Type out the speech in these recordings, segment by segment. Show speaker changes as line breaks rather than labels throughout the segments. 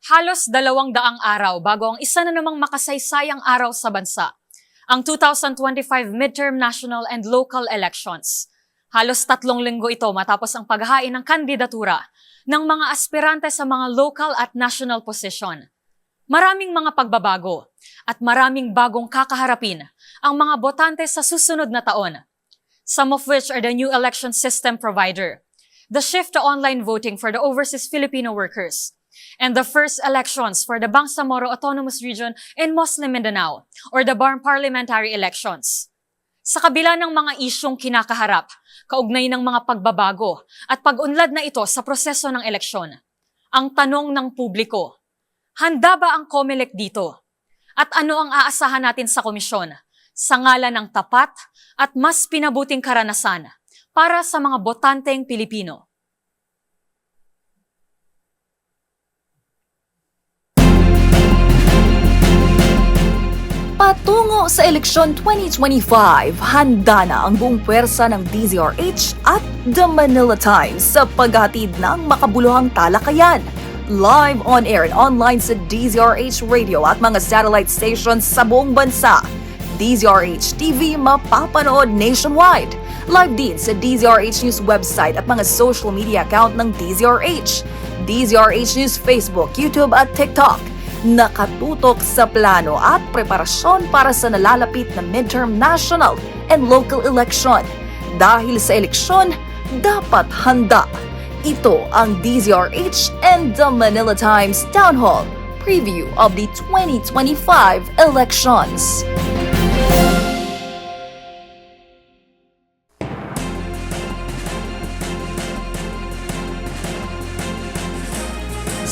Halos 200 araw bago ang isa na namang makasaysayang araw sa bansa, ang 2025 midterm national and local elections. Halos 3 linggo ito matapos ang paghahain ng kandidatura ng mga aspirante sa mga local at national position. Maraming mga pagbabago at maraming bagong kakaharapin ang mga botante sa susunod na taon. Some of which are the new election system provider, the shift to online voting for the overseas Filipino workers, and the first elections for the Bangsamoro Autonomous Region in Muslim Mindanao, or the BARM parliamentary elections. Sa kabila ng mga isyong kinakaharap, kaugnay ng mga pagbabago at pag-unlad na ito sa proseso ng eleksyon, ang tanong ng publiko, handa ba ang COMELEC dito? At ano ang aasahan natin sa komisyon sa ngalan ng tapat at mas pinabuting karanasan para sa mga botanteng Pilipino?
Patungo sa eleksyon 2025, handa na ang buong pwersa ng DZRH at The Manila Times sa paghatid ng makabuluhang talakayan. Live on air and online sa DZRH Radio at mga satellite stations sa buong bansa. DZRH TV mapapanood nationwide. Live din sa DZRH News website at mga social media account ng DZRH. DZRH News Facebook, YouTube at TikTok. Nakatutok sa plano at preparasyon para sa nalalapit na midterm national and local election. Dahil sa eleksyon, dapat handa. Ito ang DZRH and The Manila Times Town Hall preview of the 2025 elections.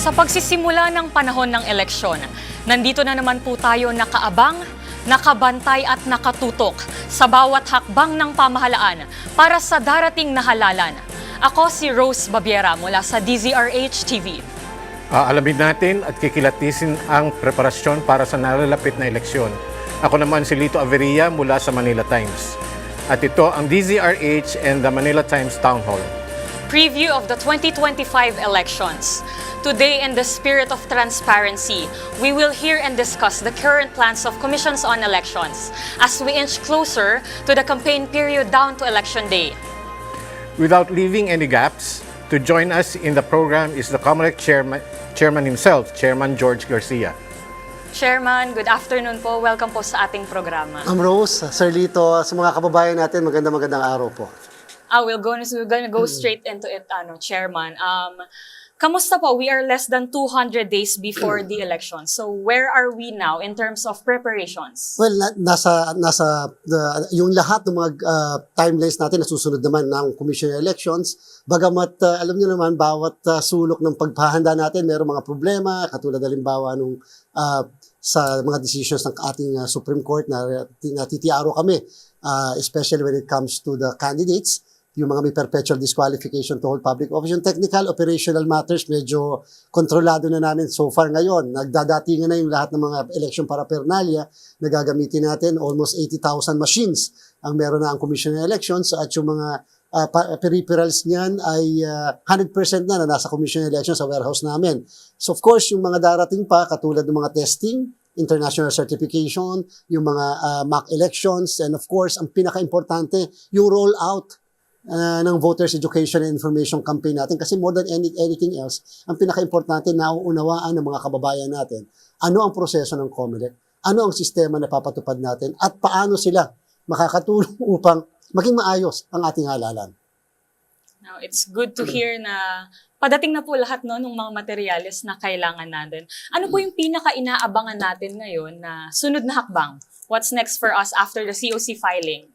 Sa pagsisimula ng panahon ng eleksyon, nandito na naman po tayo nakaabang, nakabantay at nakatutok sa bawat hakbang ng pamahalaan para sa darating na halalan. Ako si Rose Babiera mula sa DZRH TV.
Alamin natin at kikilatisin ang preparasyon para sa nalalapit na eleksyon. Ako naman si Lito Averia mula sa Manila Times. At ito ang DZRH and the Manila Times Town Hall.
Preview of the 2025 elections. Today, in the spirit of transparency, we will hear and discuss the current plans of commissions on elections as we inch closer to the campaign period down to election day.
Without leaving any gaps, to join us in the program is the COMELEC chairman himself, Chairman George Garcia.
Chairman, good afternoon po. Welcome po sa ating programa.
Rose, Sir Lito, sa mga kababayan natin, magandang araw po.
We're gonna go straight into it, Chairman. Kamusta po? We are less than 200 days before the election. So where are we now in terms of preparations?
Well, yung lahat ng mga timelines natin nasusunod naman ng Commission on Elections. Bagamat alam niyo naman, bawat sulok ng pagpahanda natin, mayroong mga problema, katulad halimbawa nung sa mga decisions ng ating Supreme Court na natitiaro kami, especially when it comes to the candidates. Yung mga may perpetual disqualification to hold public office. Yung technical, operational matters, medyo kontrolado na namin so far ngayon. Nagdadatingan na yung lahat ng mga election paraphernalia na gagamitin natin. Almost 80,000 machines ang meron na ang Commission on Elections at yung mga peripherals niyan ay 100% na nasa Commission on Elections sa warehouse namin. So of course, yung mga darating pa, katulad ng mga testing, international certification, yung mga mock elections, and of course, ang pinaka-importante, yung rollout ng Voters Education and Information Campaign natin. Kasi more than anything else, ang pinaka-importante na nauunawaan ng mga kababayan natin, ano ang proseso ng COMELEC, ano ang sistema na papatupad natin, at paano sila makakatulong upang maging maayos ang ating halalan.
Now, it's good to hear na padating na po lahat ng mga materyales na kailangan natin. Ano po yung pinaka-inaabangan natin ngayon na sunod na hakbang? What's next for us after the COC filing?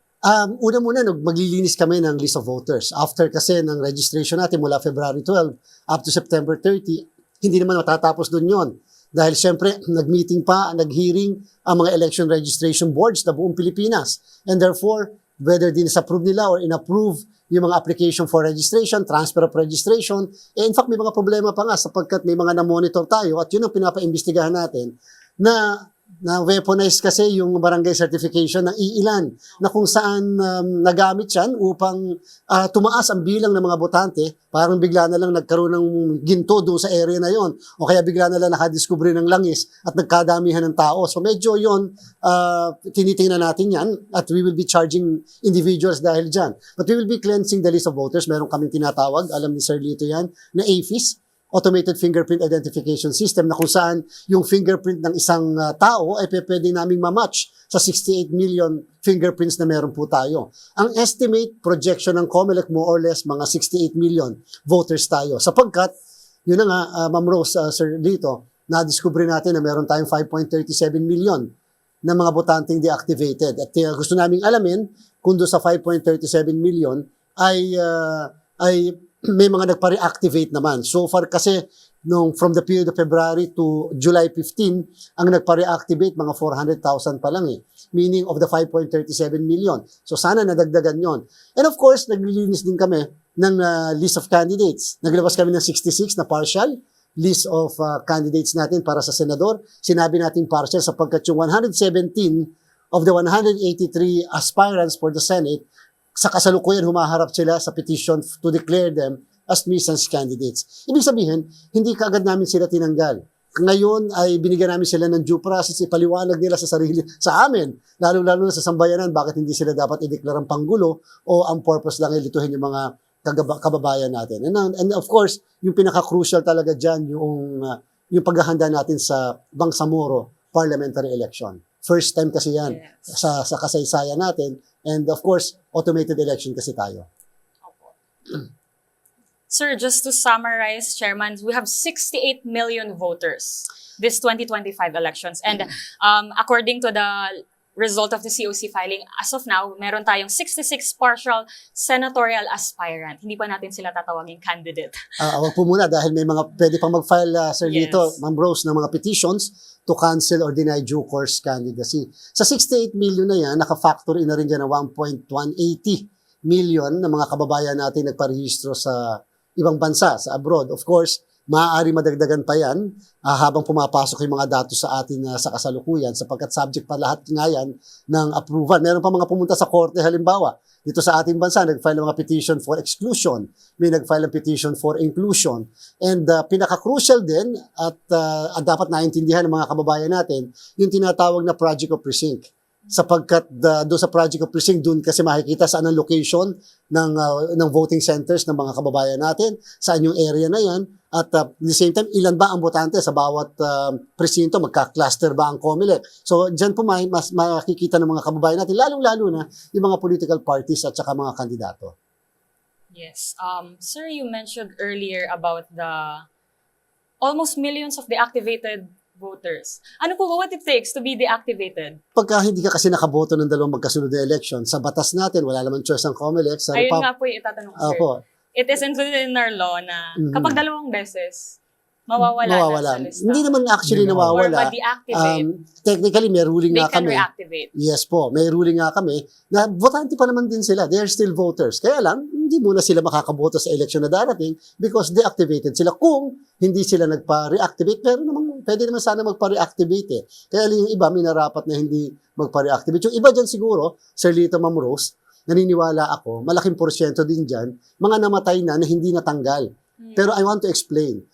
Una muna, maglilinis kami ng list of voters. After kasi ng registration natin mula February 12 up to September 30, hindi naman matatapos dun yon. Dahil syempre, nag-meeting pa, nag-hearing ang mga election registration boards na buong Pilipinas. And therefore, whether din-approve nila or inapprove yung mga application for registration, transfer of registration, in fact, may mga problema pa nga sapagkat may mga na-monitor tayo at yun ang pinapa-imbestigahan natin na na weaponize kasi yung barangay certification ng iilan na kung saan nagamit yan upang tumaas ang bilang ng mga botante, parang bigla na lang nagkaroon ng ginto doon sa area na yon o kaya bigla na lang nakadiskubre ng langis at nagkadamihan ng tao. So medyo yon tinitingnan natin yan at we will be charging individuals dahil dyan. But we will be cleansing the list of voters. Meron kaming tinatawag, alam ni Sir Lito yan, na AFIS, Automated Fingerprint Identification System, na kung saan yung fingerprint ng isang tao ay pwede naming ma-match sa 68 million fingerprints na meron po tayo. Ang estimate projection ng COMELEC more or less mga 68 million voters tayo. Sapagkat, yun na nga, Ma'am Rose, Sir Lito, na-discover natin na meron tayong 5.37 million na mga botanteng deactivated. At gusto naming alamin kung doon sa 5.37 million ay may mga nagpa-reactivate naman. So far kasi, from the period of February to July 15, ang nagpa-reactivate, mga 400,000 pa lang eh. Meaning of the 5.37 million. So sana nadagdagan yon. And of course, naglilinis din kami ng list of candidates. Naglabas kami ng 66 na partial list of candidates natin para sa senador. Sinabi natin partial sapagkat yung 117 of the 183 aspirants for the Senate, sa kasalukuyan humaharap sila sa petition to declare them as nuisance candidates. Ibig sabihin, hindi kaagad namin sila tinanggal. Ngayon ay binigyan namin sila ng due process, ipaliwanag nila sa sarili, sa amin, lalo-lalo na sa sambayanan, bakit hindi sila dapat ideklarang panggulo o ang purpose lang ay lituhin yung mga kababayan natin. And of course, yung pinaka-crucial talaga dyan, yung paghahanda natin sa Bangsamoro parliamentary election. First time kasi yan sa kasaysayan natin. And of course, automated election kasi tayo.
Sir, just to summarize, Chairman, we have 68 million voters this 2025 elections. And according to the result of the COC filing, as of now, meron tayong 66 partial senatorial aspirant. Hindi pa natin sila tatawagin candidate.
Wag po muna dahil may mga pwede pang mag-file, Sir
Yes.
Lito, Ma'am Rose, ng mga petitions to cancel or deny due course candidacy. Sa 68 million na yan, naka-factor in na rin dyan na 1.180 million na mga kababayan natin nagparehistro sa ibang bansa, sa abroad. Of course, maaari madagdagan pa yan habang pumapasok yung mga datos sa atin sa kasalukuyan sapagkat subject pa lahat nga yan ng approval. Meron pa mga pumunta sa korte halimbawa. Dito sa ating bansa, nag-file ng mga petition for exclusion. May nag-file ng petition for inclusion. And pinaka-crucial din at dapat naintindihan ng mga kababayan natin, yung tinatawag na Project of Precinct. Sapagkat doon sa Project of Precinct, doon kasi makikita saan ang location ng voting centers ng mga kababayan natin, saan yung area na yan, at at the same time, ilan ba ang botante sa bawat presinto, magka-cluster ba ang COMELEC. So dyan po mas makikita ng mga kababayan natin, lalong-lalo na yung mga political parties at saka mga kandidato.
Yes. Sir, you mentioned earlier about the almost millions of deactivated voters. Ano po ba what it takes to be deactivated?
Pagka hindi ka kasi nakaboto ng dalawang magkasunod na election, sa batas natin, wala naman choice ang COMELEC. Sa
Ayun nga po yung itatanong ko, sir.
Opo.
It is included in our law na kapag dalawang beses, mawawala na sa lista.
Hindi naman actually
Hindi
Or
nawawala.
ma-deactivate.
Technically, may ruling
They
nga
can
kami.
reactivate.
Yes po, may ruling nga kami na botante pa naman din sila. They are still voters. Kaya lang, hindi muna sila makakaboto sa election na darating because deactivated sila. Kung hindi sila nagpa-reactivate, pero naman, pwede naman sana magpa-reactivate eh. Kaya lang yung iba, minarapat na hindi magpa-reactivate. Yung iba dyan siguro, Sir Lito, Ma'am Rose, naniniwala ako, malaking porsyento din dyan, mga namatay na hindi natanggal. Pero I want to explain.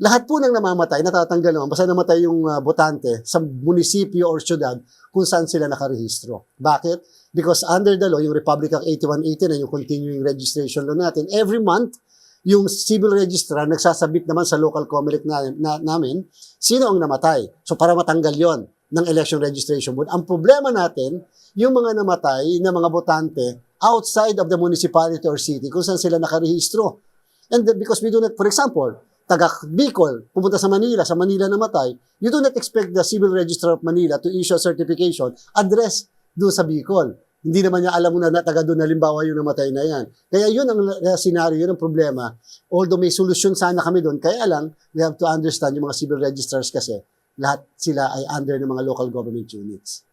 Lahat po ng namamatay, natatanggal naman, basta namatay yung botante sa munisipyo or syudad kung saan sila nakarehistro. Bakit? Because under the law, yung Republic Act 8118 na yung continuing registration law natin, every month, yung civil registrar nagsasabit naman sa local COMELEC namin sino ang namatay. So para matanggal yon ng election registration board. Ang problema natin, yung mga namatay na mga botante outside of the municipality or city kung saan sila nakarehistro. And because we do not, for example, taga Bicol, pumunta sa Manila namatay, you do not expect the civil registrar of Manila to issue a certification address doon sa Bicol. Hindi naman niya alam mo na taga doon halimbawa yung namatay na yan. Kaya yun ang scenario, yun ang problema. Although may solusyon sana kami doon, kaya lang, we have to understand yung mga civil registrars kasi lahat sila ay under ng mga local government units.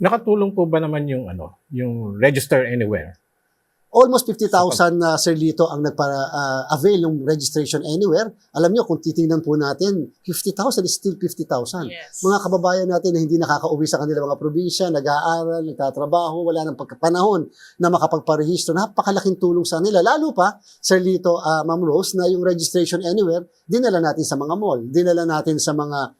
Nakatulong po ba naman yung yung register anywhere?
Almost 50,000 na Sir Lito ang nagpa-avail ng registration anywhere. Alam nyo, kung titingnan po natin, 50,000 is still 50,000.
Yes.
Mga kababayan natin na hindi nakakauwi sa kanilang mga probinsya, nag-aaral, nagtatrabaho, wala nang pagkapanahon na makapagparehistro. Napakalaking tulong sa nila. Lalo pa, Sir Lito, Ma'am Rose, na yung registration anywhere, dinala natin sa mga mall, dinala natin sa mga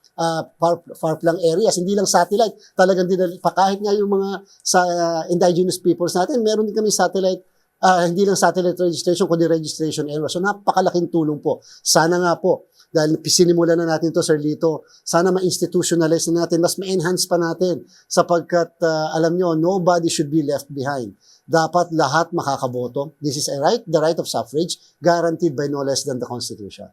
far-flung areas, hindi lang satellite. Talagang dinala, kahit nga yung mga sa indigenous peoples natin, meron din kami satellite. Hindi lang satellite registration, kundi registration area. So napakalaking tulong po. Sana nga po, dahil sinimulan na natin to Sir Lito, sana ma-institutionalize na natin, mas ma-enhance pa natin, sapagkat alam nyo, nobody should be left behind. Dapat lahat makakaboto. This is a right, the right of suffrage, guaranteed by no less than the Constitution.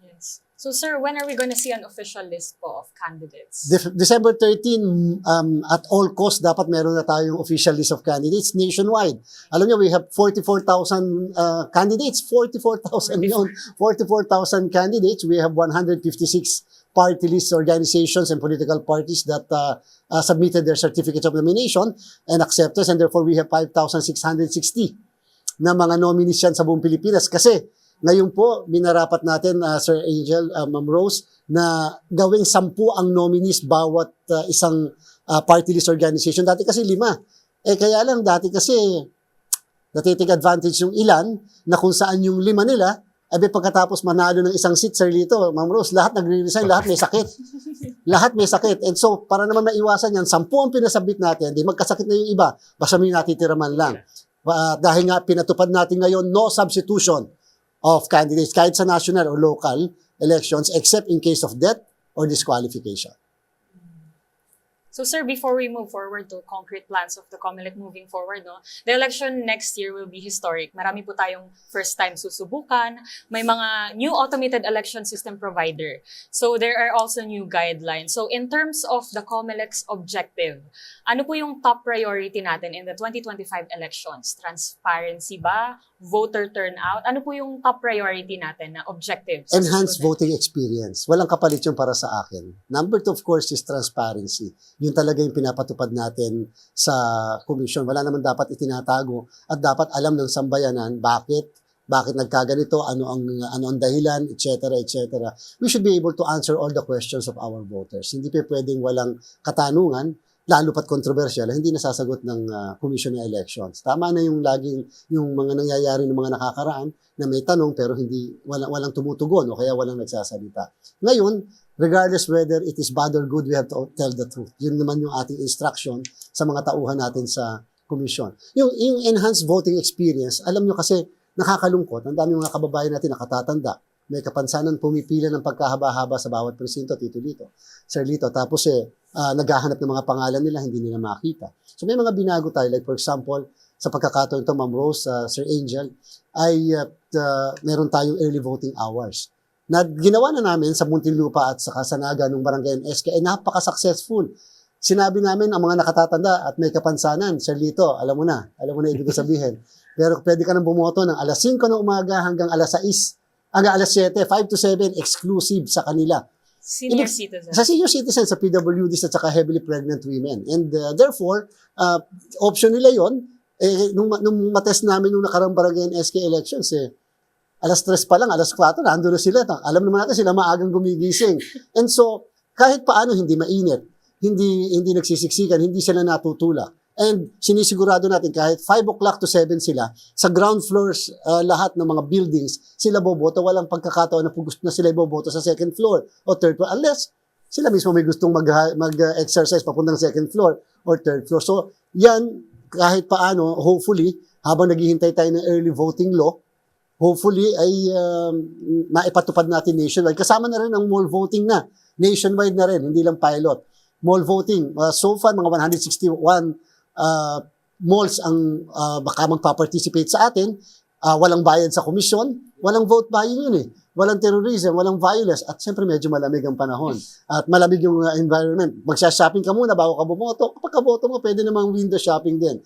Yes. So sir, when are we going to see an official list po of candidates?
December 13, at all costs, dapat meron na tayong official list of candidates nationwide. Alam niyo, we have 44,000 candidates. 44,000 yun. 44,000 candidates. We have 156 party list organizations and political parties that submitted their certificates of nomination and acceptance, and therefore we have 5,660 na mga nominees yan sa buong Pilipinas. Kasi ngayon po, minarapat natin, Sir Angel, Ma'am Rose, na gawing 10 ang nominees bawat isang party list organization. Dati kasi 5. Kaya lang, dati kasi natitik advantage yung ilan na kung saan yung 5 nila, pagkatapos manalo ng isang seat, Sir Lito, Ma'am Rose, lahat nagre-resign, lahat may sakit. Lahat may sakit. And so, para naman maiwasan yan, 10 ang pinasabit natin, di magkasakit na yung iba, basta may natitira man lang. Dahil nga, pinatupad natin ngayon, no substitution of candidates, kahit sa national or local elections, except in case of death or disqualification.
So sir, before we move forward to concrete plans of the COMELEC moving forward, no, the election next year will be historic. Marami po tayong first time susubukan. May mga new automated election system provider. So there are also new guidelines. So in terms of the COMELEC's objective, ano po yung top priority natin in the 2025 elections? Transparency ba? Voter turnout? Ano po yung top priority natin na objective?
Enhanced voting experience. Walang kapalit yung para sa akin. Number 2, of course, is transparency. Yun talaga yung pinapatupad natin sa komisyon. Wala naman dapat itinatago at dapat alam ng sambayanan bakit nagkaganito, ano ang dahilan, etc., etc. We should be able to answer all the questions of our voters. Hindi pa pwedeng walang katanungan, lalo pat controversial, hindi nasasagot ng Commission on Elections. Tama na yung mga nangyayari ng mga nakakaraan na may tanong pero walang tumutugon o kaya walang nagsasalita. Ngayon, regardless whether it is bad or good, we have to tell the truth. Yun naman yung ating instruction sa mga tauhan natin sa komisyon. Yung enhanced voting experience, alam nyo kasi nakakalungkot, ang dami mga kababayan natin nakatatanda. May kapansanan pumipila ng pagkahaba-haba sa bawat presinto, Tito Lito, Sir Lito. Tapos naghahanap ng mga pangalan nila, hindi nila makita. So may mga binago tayo. Like for example, sa pagkakataon ito, Ma'am Rose, Sir Angel, ay meron tayong early voting hours. Na ginawa na namin sa Muntinlupa at sa Kasanaga ng Barangay SK ay napaka-successful. Sinabi namin ang mga nakatatanda at may kapansanan, Sir Lito, alam mo na ibig ko sabihin. Pero pwede ka nang bumoto ng alas 5 ng umaga hanggang alas 6, hanggang alas 7, 5 to 7, exclusive sa kanila.
Senior citizens.
Sa senior citizens, sa PWDs at saka heavily pregnant women. And therefore, option nila yon. Nung matest namin nung nakarang Barangay SK elections, alas 3 pa lang, alas 4, nandun na sila. Alam naman natin sila maagang gumigising. And so, kahit paano hindi mainit, hindi nagsisiksikan, hindi sila natutulak. And sinisigurado natin kahit 5 o'clock to 7 sila, sa ground floors, lahat ng mga buildings, sila boboto. Walang pagkakataon na gusto na sila boboto sa second floor o third floor. Unless sila mismo may gustong mag-exercise papuntang second floor or third floor. So, yan, kahit paano, hopefully, habang naghihintay tayo ng early voting law, hopefully ay maipatupad natin nationwide. Kasama na rin ang mall voting na. Nationwide na rin, hindi lang pilot. Mall voting. So far, mga 161 malls ang baka magpa-participate sa atin. Walang bayad sa komisyon. Walang vote buying yun Walang terrorism, walang violence. At siyempre, medyo malamig ang panahon. At malamig yung environment. Magsha-shopping ka muna bago ka bumoto. Kapag kaboto mo, pwede namang window shopping din.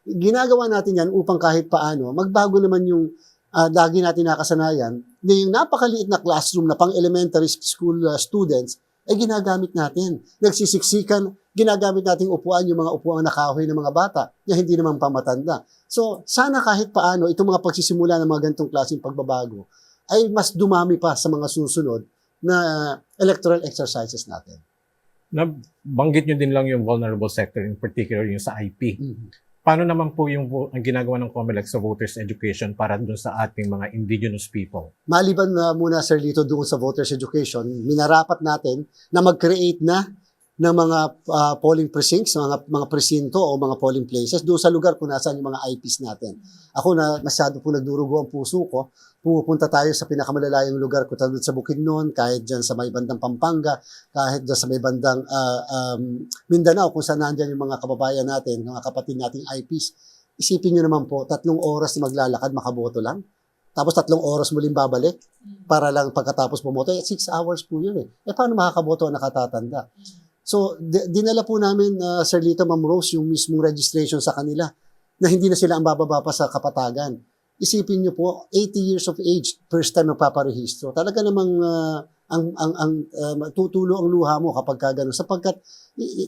Ginagawa natin yan upang kahit paano, magbago naman yung lagi natin nakasanayan na yung napakaliit na classroom na pang elementary school students ay ginagamit natin. Nagsisiksikan ginagamit nating upuan, yung mga upuan na kahoy ng mga bata, na hindi naman pamatanda. So, sana kahit paano, itong mga pagsisimula ng mga ganitong klaseng pagbabago, ay mas dumami pa sa mga susunod na electoral exercises natin.
Nabanggit nyo din lang yung vulnerable sector, in particular yung sa IP. Paano naman po yung ang ginagawa ng COMELEC sa voters education para dun sa ating mga indigenous people?
Maliban na muna, Sir Lito, doon sa voters education, minarapat natin na mag-create na ng mga polling precincts, mga presinto o mga polling places doon sa lugar kung nasaan yung mga IPs natin. Ako na masyado po nagdurugo ang puso ko, pumupunta tayo sa pinakamalalayong lugar ko tulad sa Bukidnon, kahit dyan sa may bandang Pampanga, kahit dyan sa may bandang Mindanao, kung saan nandyan yung mga kababayan natin, mga kapatid nating IPs. Isipin nyo naman po, 3 oras na maglalakad, makaboto lang. Tapos 3 oras muling babalik para lang pagkatapos bumoto. 6 hours po yun eh. Paano makakaboto ang nakatatanda? So, dinala po namin, Sir Lito, Ma'am Rose, yung mismong registration sa kanila na hindi na sila ang bababa pa sa kapatagan. Isipin nyo po, 80 years of age, first time magpaparehistro. Talaga namang tutulo ang luha mo kapag gano'n. Sapagkat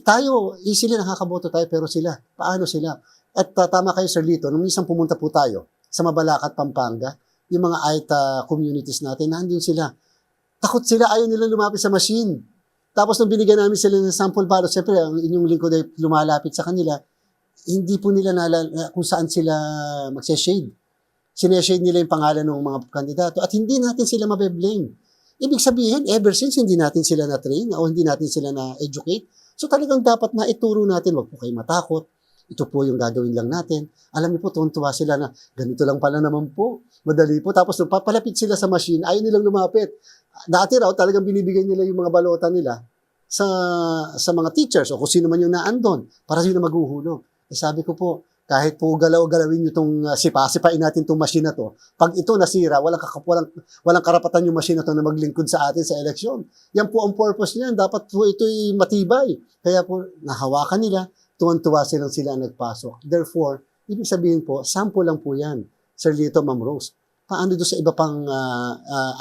tayo, easily nakakaboto tayo, pero sila, paano sila? At tama kayo, Sir Lito, nung minsan pumunta po tayo sa Mabalacat, Pampanga, yung mga AITA communities natin, nandun sila. Takot sila, ayaw nila lumapit sa machine. Tapos nung binigyan namin sila ng sample ballot, siyempre ang inyong lingkod ay lumalapit sa kanila, hindi po nila kung saan sila magse-shade. Sineshade nila yung pangalan ng mga kandidato at hindi natin sila mabe-blame. Ibig sabihin, ever since hindi natin sila na-train o hindi natin sila na-educate, so talagang dapat na ituro natin, wag po kayo matakot, ito po yung gagawin lang natin. Alam niyo po, tuwan-tuwa sila na ganito lang pala naman po, madali po. Tapos nung papalapit sila sa machine, ayaw nilang lumapit. Dati raw, talagang binibigay nila yung mga balota nila sa mga teachers o kung sino man yung naandon para sino maghuhulog. Sabi ko po, kahit po galaw-galawin nyo itong sipa-sipain natin itong machine na to, pag ito nasira, walang karapatan yung machine na to na maglingkod sa atin sa eleksyon. Yan po ang purpose niyan. Dapat po ito'y matibay. Kaya po, nahawakan nila, tuwan-tuwa sila ang nagpasok. Therefore, ibig sabihin po, sample lang po yan, Sir Lito, Ma'am Rose. Paano doon sa iba pang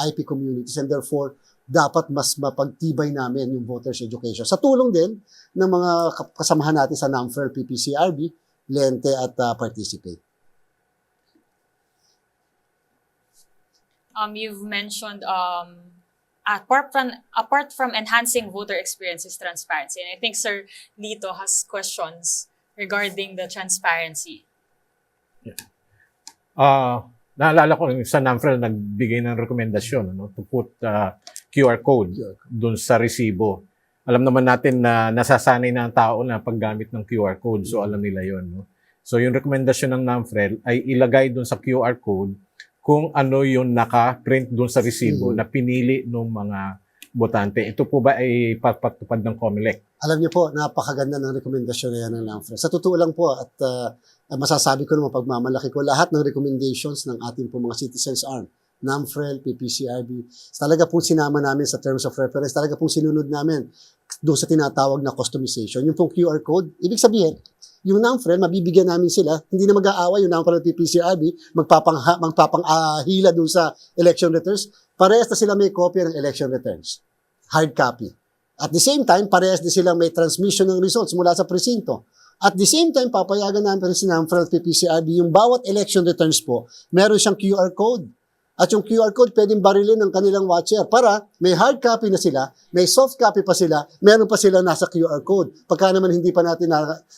IP communities and therefore, dapat mas mapagtibay namin yung voters education. Sa tulong din ng mga kasamahan natin sa NAMFER, PPCRB, Lente at Participate.
You've mentioned apart from enhancing voter experience is transparency. And I think Sir Lito has questions regarding the transparency.
Naalala ko sa NAMFREL nagbigay ng rekomendasyon to put QR code dun sa resibo. Alam naman natin na nasasanay na ang tao na paggamit ng QR code, so alam nila yon. No? So yung rekomendasyon ng NAMFREL ay ilagay dun sa QR code kung ano yung naka-print dun sa resibo na pinili ng mga botante. Ito po ba ay papatupad ng COMELEC?
Alam niyo po, napakaganda ng rekomendasyon na yan ng NAMFREL. Sa totoo lang po, at masasabi ko naman pagmamalaki ko, lahat ng recommendations ng ating po mga citizens arm, NAMFREL, PPCRB, talaga pong sinama namin sa terms of reference, talaga pong sinunod namin doon sa tinatawag na customization. Yung pong QR code, ibig sabihin, yung NAMFREL, mabibigyan namin sila, hindi na mag-aaway yung NAMFREL at PPCRB, magpapanghila doon sa election returns, parehas na sila may kopya ng election returns. Hard copy. At the same time, parehas din silang may transmission ng results mula sa presinto. At the same time, papayagan namin si NAMFREL at PPCRB, yung bawat election returns po, meron siyang QR code. At yung QR code pwedeng barilin ng kanilang watcher para may hard copy na sila, may soft copy pa sila, meron pa sila nasa QR code. Pagka naman hindi pa natin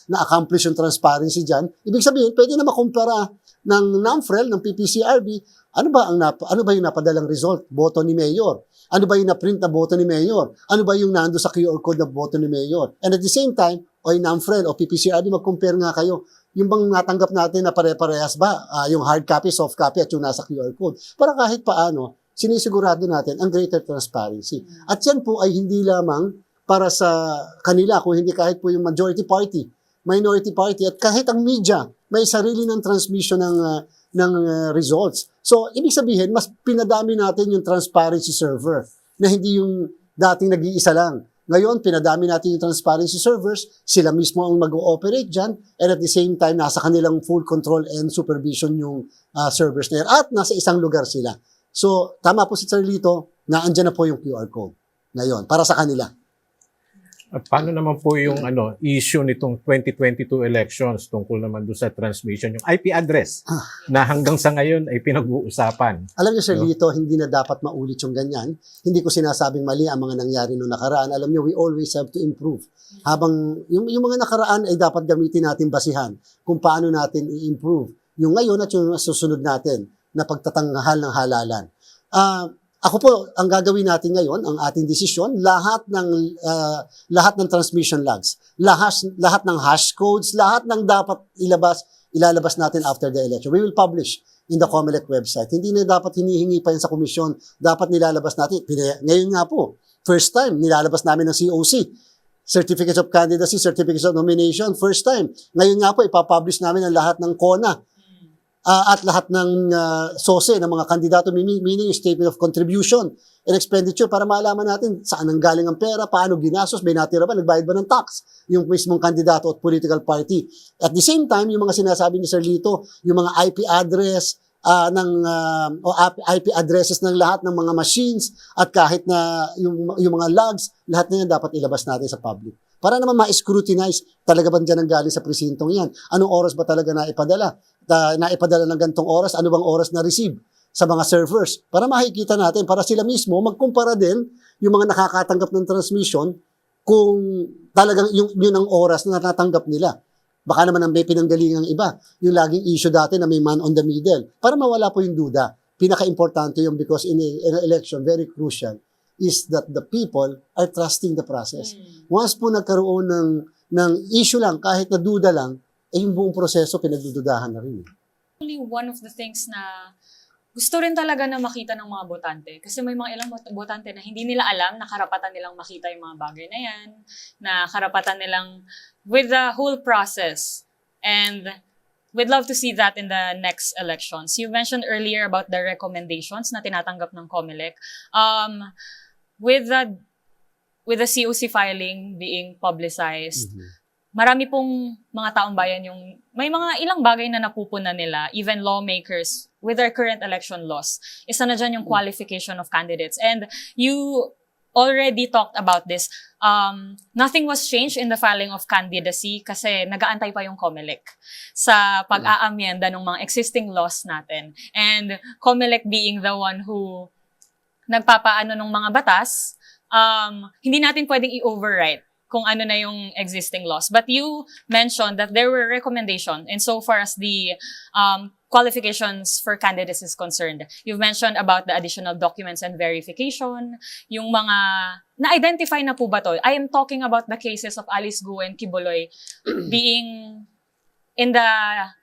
na-accomplish yung transparency dyan, ibig sabihin, pwede na makumpara ng NAMFREL, ng PPCRB, ano ba yung napadalang result? Boto ni Mayor. Ano ba yung na-print na boto ni Mayor? Ano ba yung nando sa QR code na boto ni Mayor? And at the same time, o NAMFREL o PPCRB, mag-compare nga kayo. Yung bang natanggap natin na pare-parehas ba? Yung hard copy, soft copy at yung nasa QR code. Para kahit paano, sinisigurado natin ang greater transparency. At yan po ay hindi lamang para sa kanila, kung hindi kahit po yung majority party, minority party, at kahit ang media, may sarili ng transmission ng results. So, ibig sabihin, mas pinadami natin yung transparency server na hindi yung dating nag-iisa lang. Ngayon, pinadami natin yung transparency servers, sila mismo ang mag-ooperate dyan, and at the same time, nasa kanilang full control and supervision yung servers na yan, at nasa isang lugar sila. So, tama po si Sir Lito, na andyan na po yung QR code ngayon, para sa kanila.
At paano naman po yung issue nitong 2022 elections tungkol naman doon sa transmission, yung IP address na hanggang sa ngayon ay pinag-uusapan?
Alam niyo, Sir Lito, hindi na dapat maulit yung ganyan. Hindi ko sinasabing mali ang mga nangyari noong nakaraan. Alam niyo, we always have to improve. Habang yung mga nakaraan ay dapat gamitin natin basihan kung paano natin i-improve yung ngayon at yung susunod natin na pagtatanghal ng halalan. Ako po, ang gagawin natin ngayon, ang ating desisyon, lahat ng transmission logs, lahat ng hash codes, lahat ng dapat ilalabas natin after the election. We will publish in the COMELEC website. Hindi na dapat hinihingi pa yan sa komisyon. Dapat nilalabas natin. Ngayon nga po, first time, nilalabas namin ng COC. Certificates of Candidacy, Certificates of Nomination, first time. Ngayon nga po, ipapublish namin ang lahat ng CONA. At lahat ng SOSE ng mga kandidato, meaning Statement of Contribution and Expenditure, para malaman natin saan ang galing ang pera, paano ginastos, may natira ba, nagbayad ba ng tax yung mismong kandidato at political party. At the same time, yung mga sinasabi ni Sir Lito, yung mga IP address IP addresses ng lahat ng mga machines at kahit na yung mga logs, lahat na yan dapat ilabas natin sa public. Para naman ma-scrutinize, talaga ba dyan ang galing sa presintong yan? Anong oras ba talaga naipadala? Naipadala ng gantong oras? Ano bang oras na receive sa mga servers? Para makikita natin, para sila mismo magkumpara din yung mga nakakatanggap ng transmission kung talagang yun ang oras na natatanggap nila. Baka naman ang may pinanggalingang iba. Yung laging issue dati na may man on the middle. Para mawala po yung duda. Pinaka-importante yung because in an election, very crucial, is that the people are trusting the process. Once po nagkaroon ng issue lang, kahit na duda lang, yung buong proseso pinagdududahan na rin.
Only one of the things na gusto rin talaga na makita ng mga botante. Kasi may mga ilang botante na hindi nila alam na karapatan nilang makita yung mga bagay na yan, na karapatan nilang with the whole process. And we'd love to see that in the next elections. You mentioned earlier about the recommendations na tinatanggap ng COMELEC. With the COC filing being publicized, marami pong mga taong bayan yung may mga ilang bagay na napupunan nila, even lawmakers with our current election laws. Isa na dyan yung qualification of candidates. And you already talked about this. Nothing was changed in the filing of candidacy kasi nag-aantay pa yung COMELEC sa pag-aamyenda ng mga existing laws natin. And COMELEC being the one who nagpapaano ng mga batas, hindi natin pwedeng i-override kung ano na yung existing laws. But you mentioned that there were recommendations insofar as the qualifications for candidates is concerned. You've mentioned about the additional documents and verification, yung mga na-identify na po ba to? I am talking about the cases of Alice Guo and Quiboloy being in the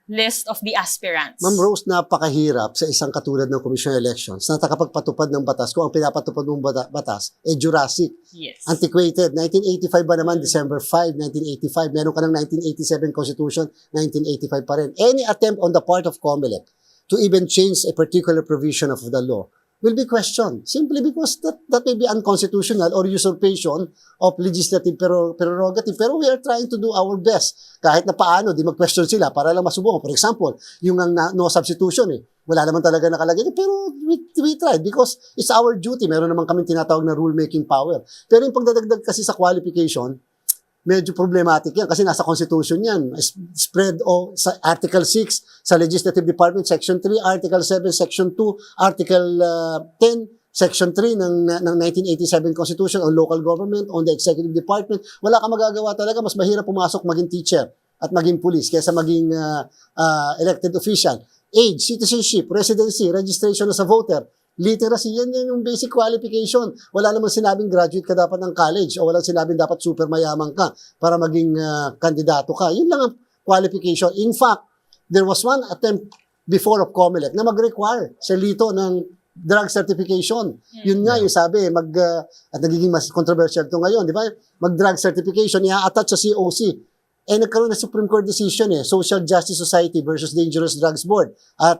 list of the aspirants.
Ma'am Rose, napakahirap sa isang katulad ng Commission on Elections na nakapagpatupad ng batas kung ang pinapatupad ng batas Jurassic.
Yes.
Antiquated. 1985 ba naman? December 5, 1985. Meron ka ng 1987 Constitution, 1985 pa rin. Any attempt on the part of COMELEC to even change a particular provision of the law will be questioned simply because that may be unconstitutional or usurpation of legislative prerogative. Pero we are trying to do our best. Kahit na paano, di mag-question sila para lang masubukan. For example, yung no substitution wala naman talaga nakalagay. Pero we tried because it's our duty. Meron naman kami tinatawag na rule-making power. Pero yung pagdadagdag kasi sa qualification, medyo problematic yan kasi nasa Constitution yan. Spread sa Article 6 sa Legislative Department, Section 3, Article 7, Section 2, Article 10, Section 3 ng 1987 Constitution on local government, on the Executive Department. Wala ka magagawa talaga. Mas mahirap pumasok maging teacher at maging police kaysa maging elected official. Age, citizenship, residency, registration as a voter, literacy, yan yung basic qualification. Wala naman sinabing graduate ka dapat ng college o walang sinabing dapat super mayaman ka para maging kandidato ka. Yun lang ang qualification. In fact, there was one attempt before of COMELEC na mag-require sa Lito ng drug certification. Yun nga yung sabi, at nagiging mas controversial to ngayon, di ba? Mag-drug certification, i-attach sa COC. Nagkaroon na Supreme Court decision Social Justice Society versus Dangerous Drugs Board at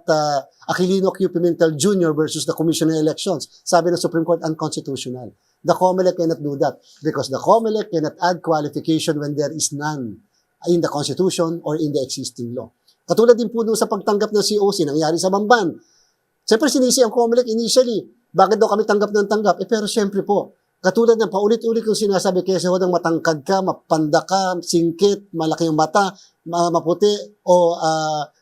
Aquilino Q. Pimentel Jr. versus the Commission on Elections. Sabi ng Supreme Court, unconstitutional. The COMELEC cannot do that because the COMELEC cannot add qualification when there is none in the Constitution or in the existing law. Katulad din po sa pagtanggap ng COC, nangyari sa Bamban. Siyempre sinisi ang COMELEC initially. Bakit daw kami tanggap ng tanggap? Pero siyempre po, Katulad ng paulit-ulit kong sinasabi, kaysa ho ng matangkad ka, mapanda ka, singkit, malaki yung mata, maputi, o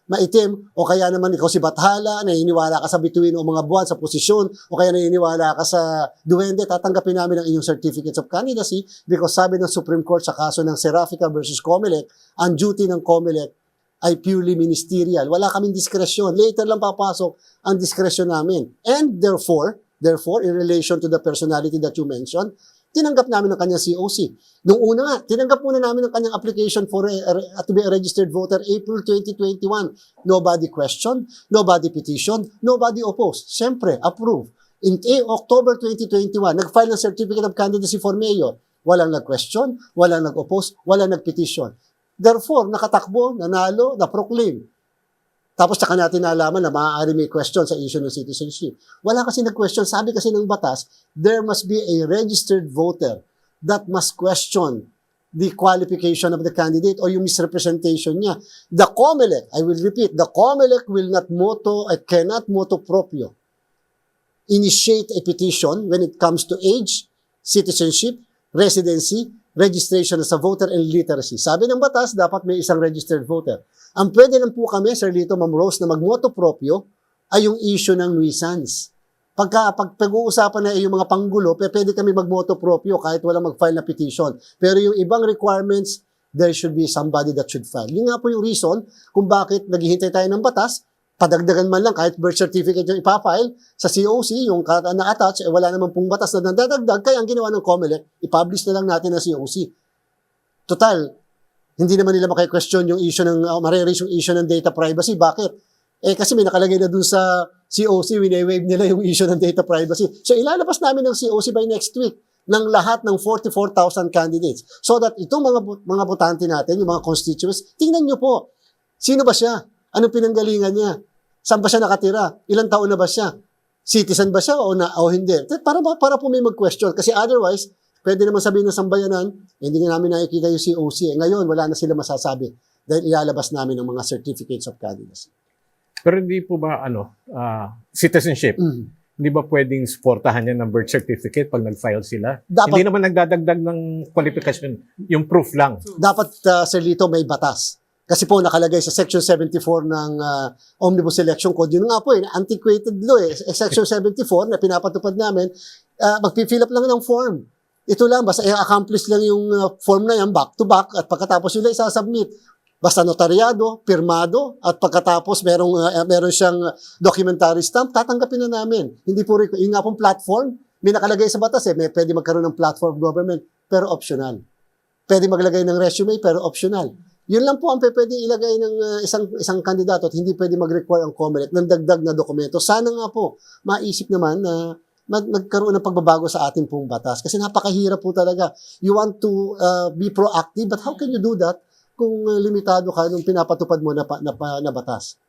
maitim, o kaya naman ikaw si Bathala, naniniwala ka sa bituin o mga buwan sa posisyon, o kaya naniniwala ka sa duwende, tatanggapin namin ang inyong certificates of candidacy because sabi ng Supreme Court sa kaso ng Serafica versus Comelec, ang duty ng Comelec ay purely ministerial. Wala kaming diskresyon. Later lang papasok ang diskresyon namin. And therefore, in relation to the personality that you mentioned, tinanggap namin ang kanyang COC. Nung una nga, tinanggap muna namin ang kanyang application for to be a registered voter April 2021. Nobody questioned, nobody petitioned, nobody opposed. Siyempre, approved. In October 2021, nag-file ng certificate of candidacy for mayor. Walang nag-question, walang nag-oppose, walang nag-petition. Therefore, nakatakbo, nanalo, na-proclaim. Tapos saka natin nalaman na maaari may question sa issue ng citizenship. Wala kasi nag-question. Sabi kasi ng batas, there must be a registered voter that must question the qualification of the candidate o yung misrepresentation niya. The COMELEC, I will repeat, the COMELEC will not cannot motu proprio initiate a petition when it comes to age, citizenship, residency, registration as a voter, and literacy. Sabi ng batas, dapat may isang registered voter. Ang pwede lang po kami, Sir Lito, Ma'am Rose, na magmoto proprio ay yung issue ng nuisance. Pag-uusapan na yung mga panggulo, pwede kami magmoto proprio kahit walang mag-file na petition. Pero yung ibang requirements, there should be somebody that should file. Yun nga po yung reason kung bakit naghihintay tayo ng batas, padagdagan man lang kahit birth certificate yung ipafile sa COC, yung na-attach, wala naman pong batas na nadadagdag, kaya ang ginawa ng COMELEC, i-publish na lang natin ang COC. Total, hindi naman nila maki-question yung issue ng, mareraise yung issue ng data privacy. Bakit? Kasi may nakalagay na dun sa COC, wine-waive nila yung issue ng data privacy. So ilalabas namin ng COC by next week ng lahat ng 44,000 candidates. So that itong mga botante natin, yung mga constituents, tingnan nyo po, sino ba siya? Anong pinanggalingan niya? Saan ba siya nakatira? Ilang taon na ba siya? Citizen ba siya o hindi? Para po may mag-question. Kasi otherwise, pwede naman sabihin ng sambayanan, hindi na namin nakikita yung COC. Ngayon, wala na sila masasabi dahil ilalabas namin ng mga certificates of candidacy.
Pero hindi po ba, citizenship, hindi ba pwedeng supportahan yan ng birth certificate pag nag-file sila?
Dapat,
hindi naman nagdadagdag ng qualification, yung proof lang.
Dapat, Sir Lito, may batas. Kasi po nakalagay sa Section 74 ng Omnibus Election Code. Yun nga po, antiquated law Section 74 na pinapatupad namin, mag-fill up lang ng form. Ito lang, basta i-accomplish lang yung form na yan back to back at pagkatapos yun lang isasubmit. Basta notaryado, pirmado, at pagkatapos meron siyang documentary stamp, tatanggapin na namin. Hindi po rin, yung nga pong platform, may nakalagay sa batas may pwede magkaroon ng platform government, pero optional. Pwede maglagay ng resume, pero optional. Yun lang po ang pwede ilagay ng isang kandidato at hindi pwede mag-require ang COMELEC ng dagdag na dokumento. Sana nga po, maisip naman na magkaroon ng pagbabago sa ating pong batas. Kasi napakahirap po talaga. You want to be proactive, but how can you do that kung limitado ka nung pinapatupad mo na batas?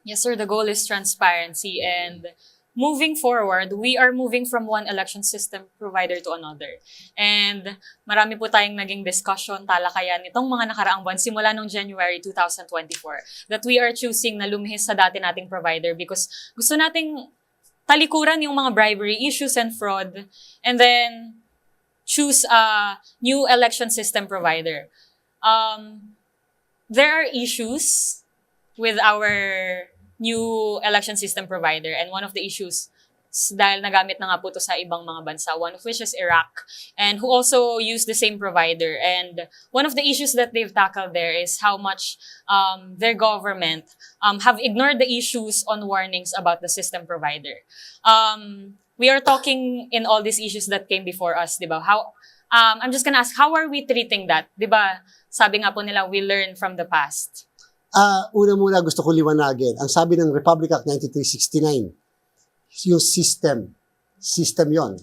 Yes, sir. The goal is transparency. And moving forward, we are moving from one election system provider to another. And marami po tayong naging discussion, talakayan itong mga nakaraang buwan simula noong January 2024 that we are choosing na lumihis sa dati nating provider because gusto nating talikuran yung mga bribery issues and fraud and then choose a new election system provider. There are issues with our new election system provider and one of the issues dahil nagamit na nga po ito sa ibang mga bansa, one of which is Iraq and who also used the same provider. And one of the issues that they've tackled there is how much their government have ignored the issues on warnings about the system provider. We are talking in all these issues that came before us, di ba? I'm just gonna ask, how are we treating that? Di ba, sabi nga po nila, we learn from the past.
Una muna gusto ko liwanagin. Ang sabi ng Republic Act 9369, yung system yon.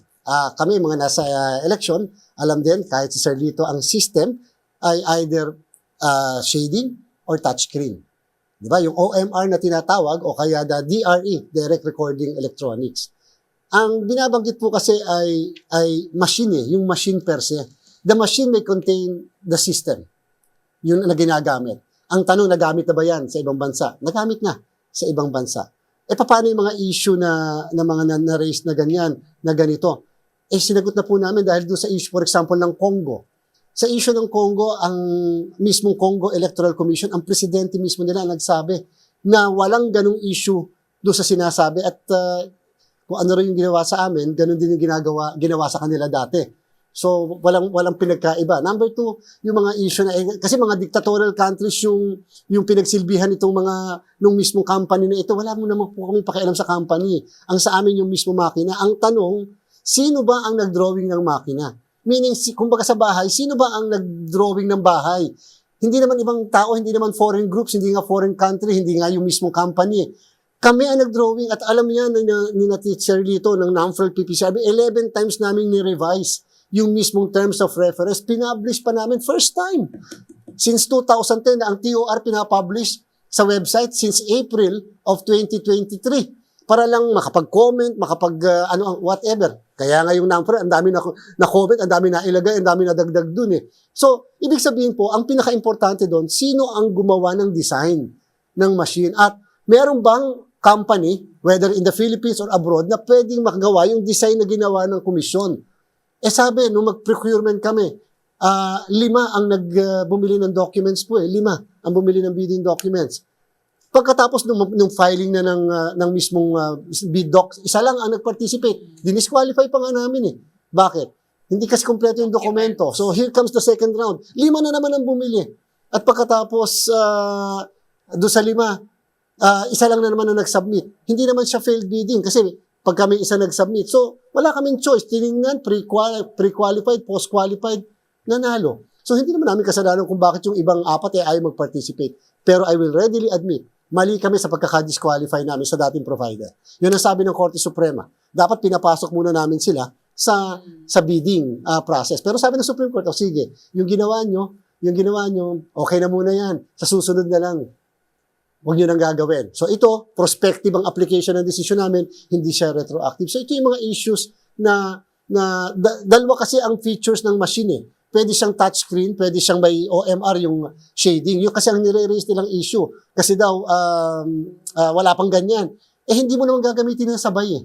Kami mga nasa election, alam din kahit si Sir Lito, ang system ay either shading or touchscreen. Di ba? Yung OMR na tinatawag o kaya the DRE, Direct Recording Electronics. Ang binabanggit po kasi ay machine yung machine per se. The machine may contain the system. Yun na ginagamit. Ang tanong, nagamit na ba yan sa ibang bansa? Nagamit na sa ibang bansa. paano yung mga issue na mga na-raise na ganyan, na ganito? Sinagot na po namin dahil doon sa issue, for example, ng Congo. Sa issue ng Congo, ang mismong Congo Electoral Commission, ang presidente mismo nila nagsabi na walang ganong issue doon sa sinasabi at kung ano rin yung ginawa sa amin, ganun din yung ginawa sa kanila dati. So, walang pinagkaiba. Number two, yung mga issue na, kasi mga dictatorial countries yung pinagsilbihan nung mismong company na ito, wala mo naman po kami pakialam sa company. Ang sa amin yung mismo makina. Ang tanong, sino ba ang nag-drawing ng makina? Meaning, kumbaga sa bahay, sino ba ang nag-drawing ng bahay? Hindi naman ibang tao, hindi naman foreign groups, hindi nga foreign country, hindi nga yung mismong company. Kami ang nag-drawing at alam niya ni Teacher Lito ng NAMFREL PPCRB, 11 times namin ni-revise yung mismong terms of reference. Pinablish pa namin first time. Since 2010 na ang TOR pinapublish sa website since April of 2023 para lang makapag-comment, whatever. Kaya nga yung NAMFREL, ang dami na comment, ang dami na ilagay, ang dami na dagdag dun eh. So, ibig sabihin po, ang pinaka-importante doon, sino ang gumawa ng design ng machine at meron bang company, whether in the Philippines or abroad, na pwedeng makagawa yung design na ginawa ng komisyon. Sabi, nung mag-procurement kami, 5 ang bumili ng documents po 5 ang bumili ng bidding documents. Pagkatapos nung filing na ng mismong bid doc, isa lang ang nag-participate. Dinisqualify pa nga namin eh. Bakit? Hindi kasi kompleto yung dokumento. So here comes the second round. 5 na naman ang bumili. At pagkatapos doon sa 5, isa lang na naman ang nag-submit. Hindi naman siya failed bidding kasi pag kami isa nag-submit. So wala kaming choice. Tinignan, pre-qualified, post-qualified, nanalo. So hindi naman namin kasalanan kung bakit yung ibang 4 ayaw mag-participate. Pero I will readily admit, mali kami sa pagkaka-disqualify namin sa dating provider. Yun ang sabi ng Korte Suprema. Dapat pinapasok muna namin sila sa bidding process. Pero sabi ng Supreme Court, sige, yung ginawa nyo, okay na muna yan. Sa susunod na lang, huwag nyo nang gagawin. So ito, prospective ang application ng decision namin, hindi siya retroactive. So ito yung mga issues na dalawa kasi ang features ng machine eh. Pwede siyang touchscreen, pwede siyang may OMR yung shading. Yung kasi ang nire-raise nilang issue. Kasi daw, wala pang ganyan. Hindi mo naman gagamitin ng sabay eh.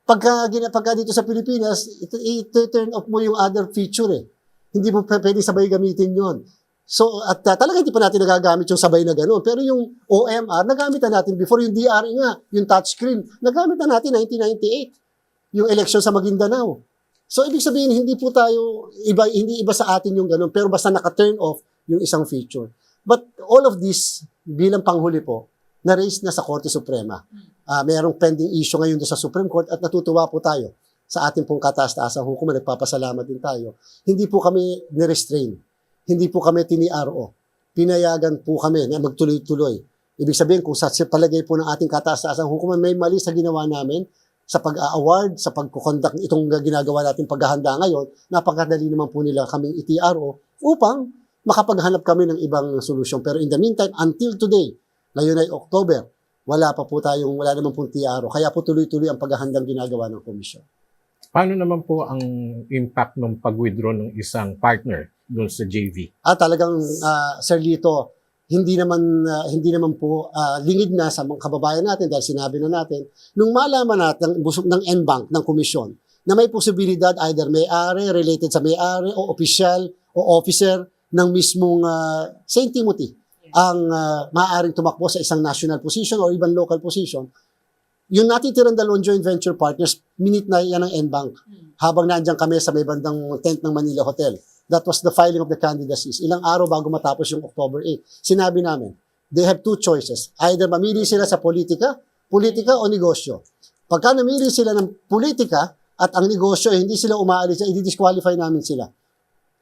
Pagka dito sa Pilipinas, i-turn off mo yung other feature eh. Hindi mo pwede sabay gamitin yon. So, at talaga hindi pa natin nagagamit yung sabay na gano'n. Pero yung OMR, nagamit na natin before yung DR nga, yung touchscreen, nagamit na natin 1998. Yung election sa Maguindanao. So, ibig sabihin, hindi iba sa atin yung gano'n, pero basta naka-turn off yung isang feature. But all of this, bilang panghuli po, na-raise na sa Korte Suprema. Mayroong pending issue ngayon doon sa Supreme Court at natutuwa po tayo sa ating pong kataas-taasang hukuman. Nagpapasalamat din tayo. Hindi po kami nirestrain. Hindi po kami tini-RO. Pinayagan po kami na magtuloy-tuloy. Ibig sabihin, kung sa palagay po ng ating kataas-taasang hukuman, may mali sa ginawa namin, sa pag-award, sa pag-conduct itong ginagawa natin paghahanda ngayon, napakadali naman po nila kaming i-TRO upang makapaghanap kami ng ibang solusyon. Pero in the meantime, until today, ngayon ay October, wala naman pong TRO. Kaya po tuloy-tuloy ang paghahandang ginagawa ng komisyon.
Paano naman po ang impact ng pag-withdraw ng isang partner doon sa JV?
Talagang, Sir Lito, hindi naman po lingid na sa mga kababayan natin dahil sinabi na natin, nung malaman natin ng NBank, ng komisyon, na may posibilidad either may-ari, related sa may-ari, o opisyal, o officer ng mismong St. Timothy, ang maaaring tumakbo sa isang national position or even local position, yung natitirang 2 joint venture partners, minute na yan ng NBank. Habang nandiyan kami sa may bandang tent ng Manila Hotel. That was the filing of the candidacies. Ilang araw bago matapos yung October 8. Sinabi namin, they have 2 choices. Either mamili sila sa politika o negosyo. Pagka namili sila ng politika at ang negosyo hindi sila umaalis, i-disqualify namin sila.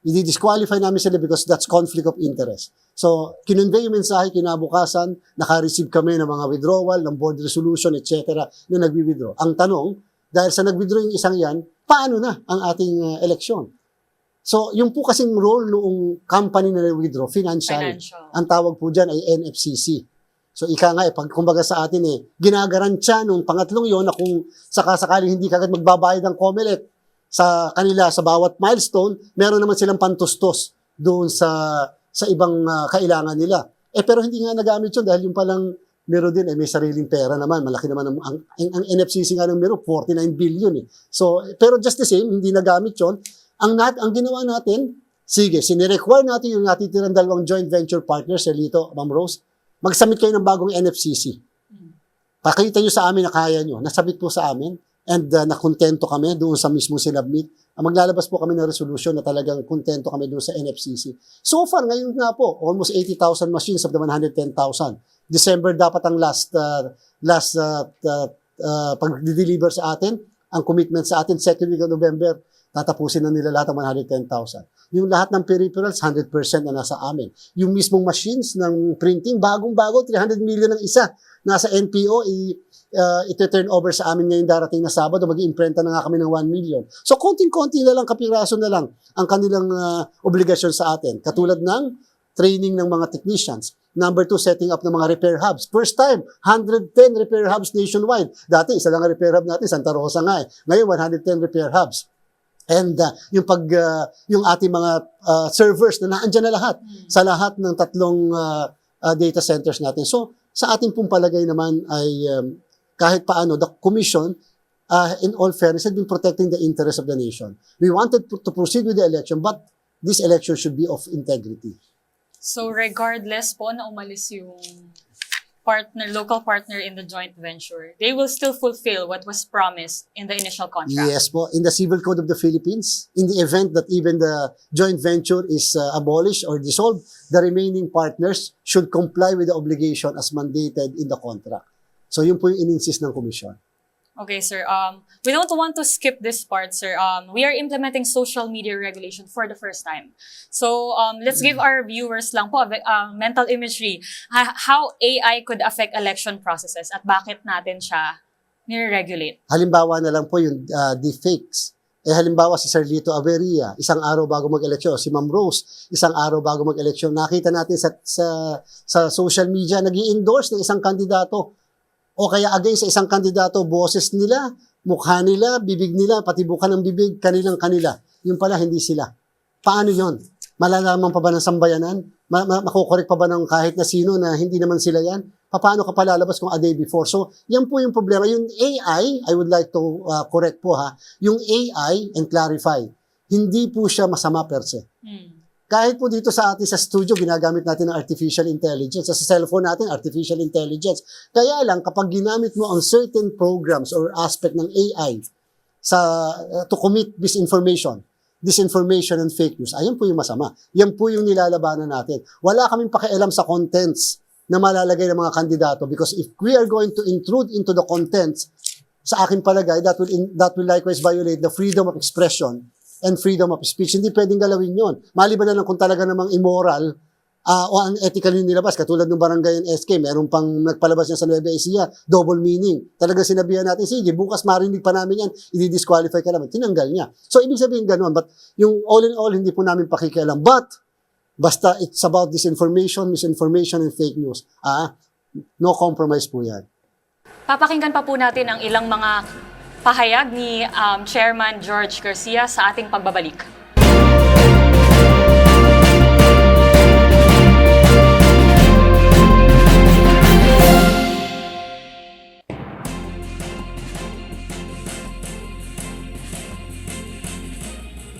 I-disqualify namin sila because that's conflict of interest. So, kinonvey yung mensahe kinabukasan, naka-receive kami ng mga withdrawal, ng board resolution, etc. na nagwi-withdraw. Ang tanong, dahil sa nag-withdraw yung isang yan, paano na ang ating eleksyon? So, yung po kasing role noong company na withdraw, financial. Ang tawag po dyan ay NFCC. So, ika nga kumbaga sa atin ginagarantiya nung pangatlong yon na kung sakasakaling hindi kagad magbabayad ng COMELEC sa kanila sa bawat milestone, meron naman silang pantustos doon sa ibang kailangan nila. Pero hindi nga nagamit yun dahil yung palang Miro din may sariling pera naman. Malaki naman ang NFCC nga ng Miro, 49 billion eh. So, pero just the same, hindi nagamit yon. Ang ginawa natin, sige, sinirequire natin yung natitirang dalawang joint venture partners, Lito, Ma'am Rose, mag-submit kayo ng bagong NFCC. Pakita nyo sa amin na kaya nyo. Nasabit po sa amin and nakontento kami doon sa mismo sinabmit. Maglalabas po kami ng resolution na talagang kontento kami doon sa NFCC. So far, ngayon nga po, almost 80,000 machines of the 110,000. December dapat ang last pag-deliver sa atin. Ang commitment sa atin, second week of November, tatapusin na nila lahat ng 110,000. Yung lahat ng peripherals, 100% na nasa amin. Yung mismong machines ng printing, bagong-bago, 300 million ang isa. Nasa NPO, ito-turn over sa amin ngayong darating na Sabado, mag-iimprenta na nga kami ng 1 million. So, konting-konti na lang, kapiraso na lang ang kanilang obligasyon sa atin. Katulad ng training ng mga technicians. Number 2, setting up ng mga repair hubs. First time, 110 repair hubs nationwide. Dati, isa lang ang repair hub natin, Santa Rosa nga eh. Ngayon, 110 repair hubs. And yung ating mga servers na naandyan na lahat sa lahat ng tatlong data centers natin. So, sa ating pong palagay naman ay kahit paano, the Commission, in all fairness, had been protecting the interests of the nation. We wanted to proceed with the election, but this election should be of integrity.
So regardless po na umalis yung local partner in the joint venture, they will still fulfill what was promised in the initial contract.
Yes po. In the Civil Code of the Philippines, in the event that even the joint venture is abolished or dissolved, the remaining partners should comply with the obligation as mandated in the contract. So yun po yung in-insist ng Commission.
Okay, sir. We don't want to skip this part, sir. We are implementing social media regulation for the first time. So let's give our viewers lang po mental imagery how AI could affect election processes at bakit natin siya nire-regulate.
Halimbawa na lang po yung deepfakes. Halimbawa si Sir Lito Averia, isang araw bago mag-eleksyon. Si Ma'am Rose, isang araw bago mag-eleksyon. Nakita natin sa social media, nag-i-endorse ng isang kandidato. O kaya against sa isang kandidato, boses nila, mukha nila, bibig nila, pati buka ng bibig, kanila. Yung pala, hindi sila. Paano yon? Malalaman pa ba ng sambayanan? Makukorek pa ba ng kahit na sino na hindi naman sila yan? Paano ka palalabas kung a day before? So, yan po yung problema. Yung AI, I would like to correct po yung AI and clarify, hindi po siya masama per se. Kahit po dito sa atin sa studio, ginagamit natin ng artificial intelligence. Sa cellphone natin, artificial intelligence. Kaya lang, kapag ginamit mo ang certain programs or aspect ng AI to commit disinformation and fake news, ayan po yung masama. Yan po yung nilalabanan natin. Wala kaming pakialam sa contents na malalagay ng mga kandidato because if we are going to intrude into the contents, sa akin palagay, that will likewise violate the freedom of expression and freedom of speech. Hindi pwedeng galawin yun. Maliban na lang kung talaga namang immoral o unethical yung nilabas. Katulad ng barangay ng SK, meron pang nagpalabas niya sa Nueva Ecija, double meaning. Talagang sinabihan natin, sige, bukas marinig pa namin yan, i-disqualify ka naman. Tinanggal niya. So, ibig sabihin ganun. But yung all in all, hindi po namin pakikialam. But, basta it's about disinformation, misinformation, and fake news. No compromise po yan.
Papakinggan pa po natin ang ilang mga pahayag ni Chairman George Garcia sa ating pagbabalik.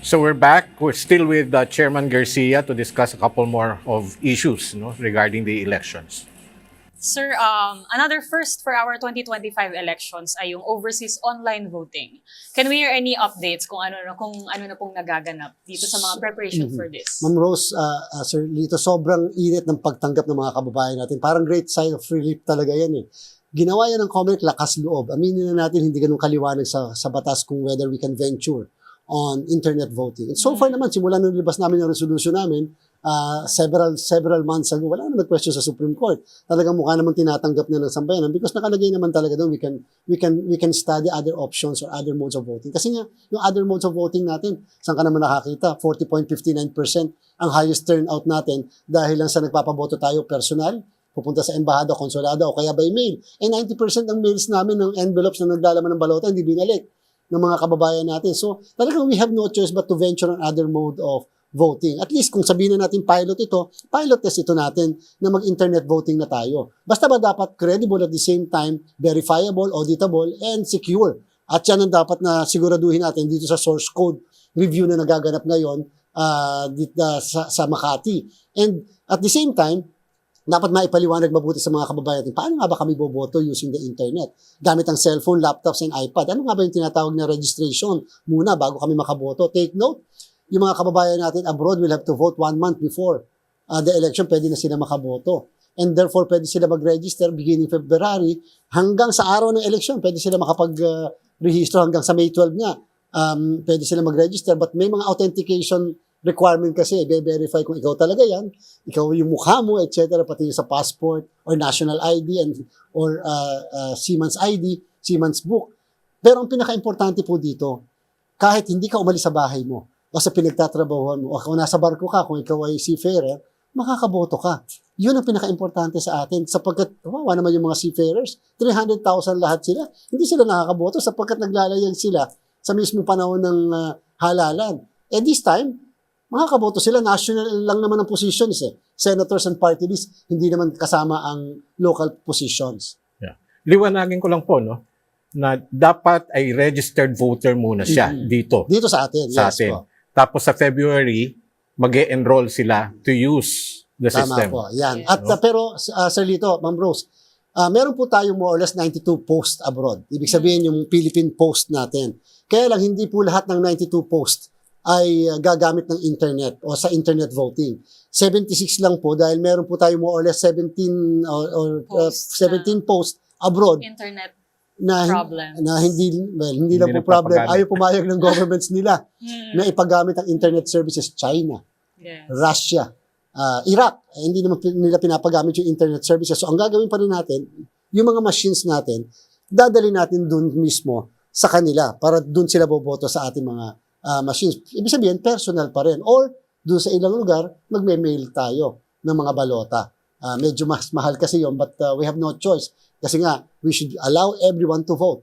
So we're back. We're still with Chairman Garcia to discuss a couple more of issues regarding the elections.
Sir, another first for our 2025 elections ay yung overseas online voting. Can we hear any updates kung ano na pong nagaganap dito sa mga preparation for this?
Ma'am Rose, Sir Lito, sobrang init ng pagtanggap ng mga kababayan natin. Parang great sign of relief talaga yan eh. Ginawa yan ng COMELEC, lakas loob. Aminin na natin, hindi ganun kaliwanag sa batas kung whether we can venture on internet voting. And so far naman, simula nung libas namin yung resolution namin, several months ago, wala naman nag-question sa Supreme Court. Talagang mukha naman tinatanggap na ng sambayanan because nakalagay naman talaga doon, we can study other options or other modes of voting. Kasi nga, yung other modes of voting natin, saan ka naman nakakita? 40.59% ang highest turnout natin dahil lang sa nagpapaboto tayo personal, pupunta sa embahada, konsulada o kaya by mail. 90% ng mails namin ng envelopes na naglalaman ng balota, hindi binalik ng mga kababayan natin. So, talagang we have no choice but to venture on other mode of voting. At least kung sabihin na natin pilot test ito natin na mag-internet voting na tayo. Basta ba dapat credible at the same time, verifiable, auditable, and secure. At yan ang dapat na siguraduhin natin dito sa source code review na nagaganap ngayon dito sa Makati. And at the same time, dapat maipaliwanag mabuti sa mga kababayan natin, paano nga ba kami boboto using the internet? Gamit ang cellphone, laptops, and iPad. Ano nga ba yung tinatawag na registration muna bago kami makaboto? Take note, yung mga kababayan natin abroad will have to vote 1 month before the election, pwede na sila makaboto. And therefore, pwede sila mag-register beginning February hanggang sa araw ng election. Pwede sila makapag-rehistro hanggang sa May 12 nga. Pwede sila mag-register, but may mga authentication requirement kasi, i-verify kung ikaw talaga yan, ikaw yung mukha mo, etc. Pati sa passport or national ID or Siemens ID, Siemens book. Pero ang pinaka-importante po dito, kahit hindi ka umalis sa bahay mo, o sa pinagtatrabahuan mo, o kung nasa barko ka, kung ikaw ay seafarer, makakaboto ka. Yun ang pinaka-importante sa atin sapagkat, kawawa naman yung mga seafarers, 300,000 lahat sila, hindi sila nakakaboto sapagkat naglalayag sila sa mismo panahon ng halalan. And this time, makakaboto sila, national lang naman ang positions senators and party list, hindi naman kasama ang local positions.
Yeah. Liwanagin ko lang po, no, na dapat ay registered voter muna siya dito
Dito sa atin,
sa
yes
atin.
po.
Tapos sa February, mag-e-enroll sila to use the
Tama
system.
po, yan.
Yes.
At pero, Sir Lito, Ma'am Rose, meron po tayong more or less 92 posts abroad. Ibig sabihin yung Philippine post natin. Kaya lang, hindi po lahat ng 92 posts ay gagamit ng internet o sa internet voting. 76 lang po dahil meron po tayo more or less 17 17 posts abroad
Internet
na
problem.
hindi lang po problem.
napapagamit.
Ayaw pumayag ng governments nila na ipagamit ang internet services. China,
Yes.
Russia, Iraq, hindi naman nila pinapagamit yung internet services. So ang gagawin pa rin natin, yung mga machines natin, dadali natin dun mismo sa kanila para dun sila boboto sa ating mga machines. Ibig sabihin, personal pa rin. Or dun sa ilang lugar, magme-mail tayo ng mga balota. Medyo mas mahal kasi yun, but we have no choice. Kasi nga, we should allow everyone to vote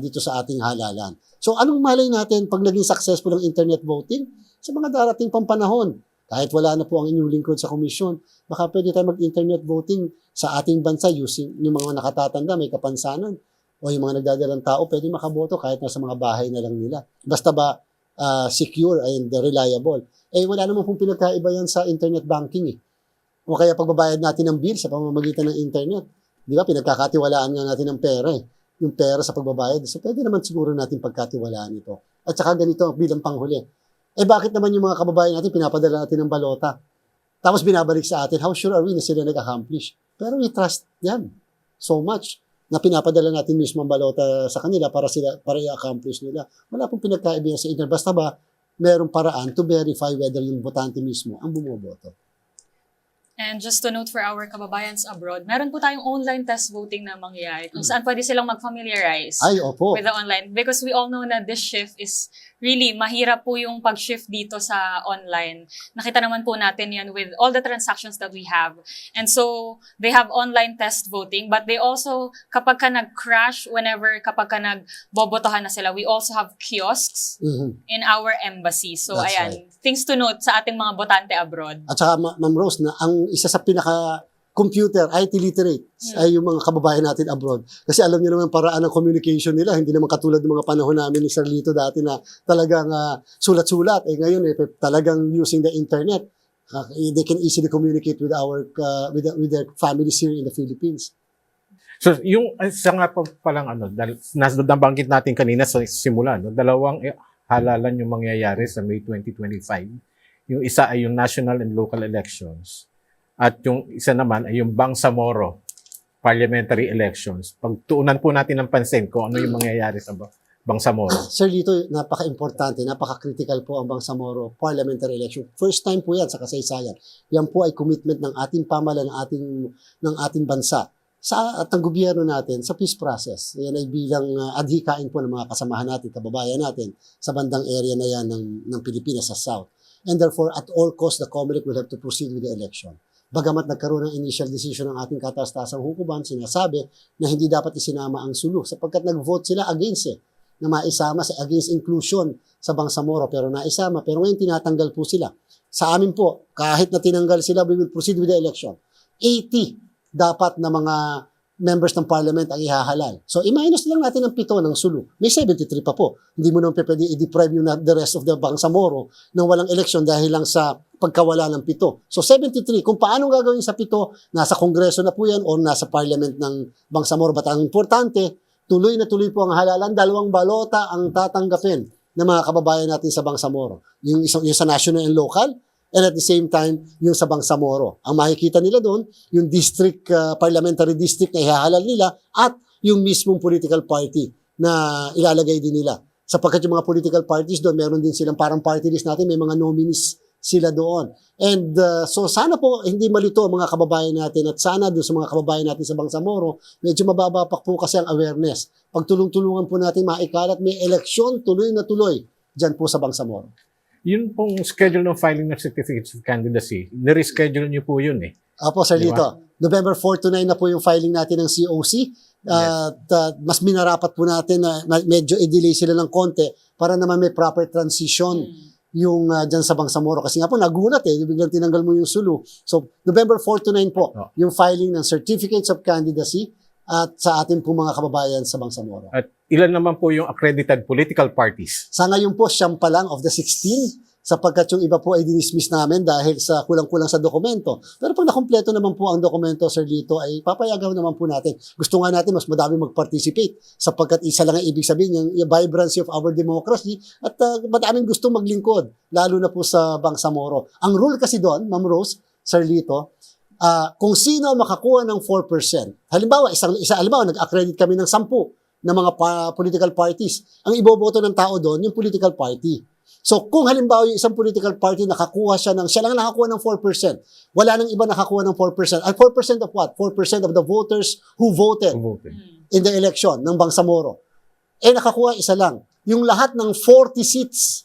dito sa ating halalan. So anong malay natin pag naging successful ang internet voting? Sa mga darating pang panahon, kahit wala na po ang inyong lingkod sa komisyon, baka pwede tayo mag-internet voting sa ating bansa using yung mga nakatatanda, may kapansanan, o yung mga nagdadalang tao, pwede makaboto kahit nasa mga bahay na lang nila. Basta ba secure and reliable. Wala naman pong pinagkaiba yan sa internet banking O kaya pagbabayad natin ng bill sa pamamagitan ng internet. Di ba, pinagkakatiwalaan nga natin ng pera yung pera sa pagbabayad. So, pwede naman siguro natin pagkatiwalaan ito. At saka ganito bilang panghuli. Bakit naman yung mga kababayan natin pinapadala natin ng balota? Tapos binabalik sa atin, how sure are we na sila nag-accomplish? Pero we trust them so much na pinapadala natin mismo ang balota sa kanila para i-accomplish nila. Wala pong pinagkaibigan sa internet. Basta ba, merong paraan to verify whether yung botante mismo ang bumoboto.
And just to note for our kababayans abroad, meron po tayong online test voting na mangyayari kung saan pwede silang mag-familiarize
Ay, opo.
with the online. Because we all know na this shift is really mahirap po yung pag-shift dito sa online. Nakita naman po natin yan with all the transactions that we have. And so, they have online test voting, but they also, kapag ka nag-crash, kapag ka nagbobotohan na sila, we also have kiosks in our embassy. So,
That's
ayan, things to note sa ating mga botante abroad.
At saka, Ma'am Rose, na ang isa sa pinaka-computer, IT literate, ay yung mga kababayan natin abroad. Kasi alam niyo naman paraan ng communication nila, hindi naman katulad ng mga panahon namin ni Sir Lito dati na talagang sulat-sulat. Ngayon, talagang using the internet, they can easily communicate with with their families here in the Philippines.
So, yung isa nga pa palang nabanggit natin kanina sa simula, no, dalawang halalan yung mangyayari sa May 2025. Yung isa ay yung national and local elections. At yung isa naman ay yung Bangsamoro parliamentary elections. Pagtuunan po natin ng pansin kung ano yung mangyayari sa Bangsamoro.
Sir Lito, napaka-importante, napaka-critical po ang Bangsamoro parliamentary election. First time po yan sa kasaysayan. Yan po ay commitment ng ating pamahalaan, ng ating bansa at ng gobyerno natin sa peace process. Yan ay bilang adhikain po ng mga kasamahan natin, kababayan natin sa bandang area na yan ng Pilipinas sa South. And therefore, at all costs, the COMELEC will have to proceed with the election. Bagamat nagkaroon ng initial decision ng ating kataas-taasang hukuman, sinasabi na hindi dapat isinama ang Sulu sapagkat nag-vote sila against na maisama against inclusion sa Bangsamoro pero naisama. Pero ngayon tinatanggal po sila. sa amin po, kahit na tinanggal sila, we will proceed with the election. 80 dapat na mga members ng parliament ang ihahalal. So, i-minus lang natin ang 7 ng Sulu. May 73 pa po. Hindi mo naman pwede i-deprive yung the rest of the Bangsamoro ng walang election dahil lang sa pagkawala ng 7. So, 73. Kung paano gagawin sa 7, nasa Kongreso na po yan o nasa parliament ng Bangsamoro. But ang importante, tuloy na tuloy po ang halalan. 2 balota ang tatanggapin ng mga kababayan natin sa Bangsamoro. Yung sa national and local, and at the same time, yung sa Bangsamoro. Ang makikita nila doon, yung district, parliamentary district na ihahalal nila at yung mismong political party na ilalagay din nila. Sapagkat yung mga political parties doon, meron din silang parang party list natin, may mga nominees sila doon. And so sana po hindi malito ang mga kababayan natin at sana doon sa mga kababayan natin sa Bangsamoro, medyo mababa pa po kasi ang awareness. Pagtulong-tulungan po natin maikalat, may eleksyon tuloy na tuloy dyan po sa Bangsamoro.
Yun pong schedule ng filing ng certificates of candidacy, nireschedule niyo po yun eh.
Opo, Sir
Di ba?
Lito. November 4 to 9 na po yung filing natin ng COC. At mas minarapat po natin na medyo i-delay sila ng konti para naman may proper transition yung dyan sa Bangsamoro. Kasi nga po, nagulat biglang tinanggal mo yung Sulu. So, November 4 to 9 po, yung filing ng certificates of candidacy at sa ating po mga kababayan sa Bangsamoro.
At ilan naman po yung accredited political parties?
Sa ngayon po, siyam pa lang of the 16 sapagkat yung iba po ay dinismiss namin dahil sa kulang-kulang sa dokumento. Pero pag nakumpleto naman po ang dokumento, Sir Lito, ay papayagan naman po natin. Gusto nga natin mas madami mag-participate sapagkat isa lang ang ibig sabihin yung vibrancy of our democracy at madaming gusto maglingkod, lalo na po sa Bangsamoro. Ang rule kasi doon, Ma'am Rose, Sir Lito, kung sino makakuha ng 4%, halimbawa, halimbawa, nag-accredit kami ng 10 na mga political parties, ang iboboto ng tao doon, yung political party. So, kung halimbawa yung isang political party siya lang nakakuha ng 4%, wala nang iba nakakuha ng 4%. At 4% of what? 4% of the voters who voted in the election ng Bangsamoro. Nakakuha isa lang. Yung lahat ng 40 seats,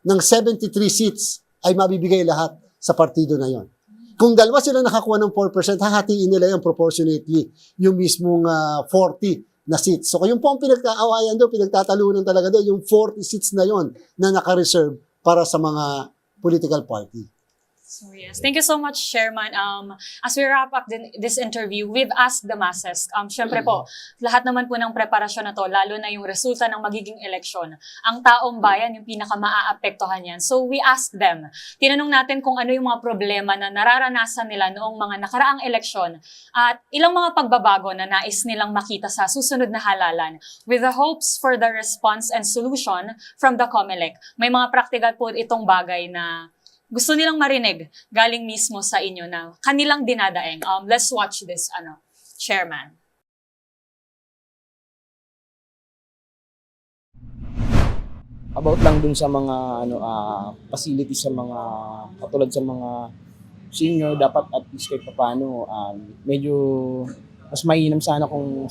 ng 73 seats, ay mabibigay lahat sa partido na yon. Kung dalawa sila nakakuha ng 4%, hahatiin nila yung proportionately, yung mismong 40 na seats. So, yung po ang pinagkaawayan doon, pinagtatalunan talaga doon, yung 40 seats na yon na naka-reserve para sa mga political party.
So yes, thank you so much, Chairman. As we wrap up this interview, we've asked the masses. Syempre po, lahat naman po ng preparasyon na to, lalo na yung resulta ng magiging eleksyon, ang taong bayan yung pinaka-maaapektuhan yan. So we asked them, tinanong natin kung ano yung mga problema na nararanasan nila noong mga nakaraang eleksyon at ilang mga pagbabago na nais nilang makita sa susunod na halalan with the hopes for the response and solution from the COMELEC. May mga practical po itong bagay na gusto nilang marinig galing mismo sa inyo na kanilang dinadaing. Let's watch this, Chairman.
About lang dun sa mga facilities sa mga katulad sa mga senior, dapat at least kahit paano medyo mas mainam sana kung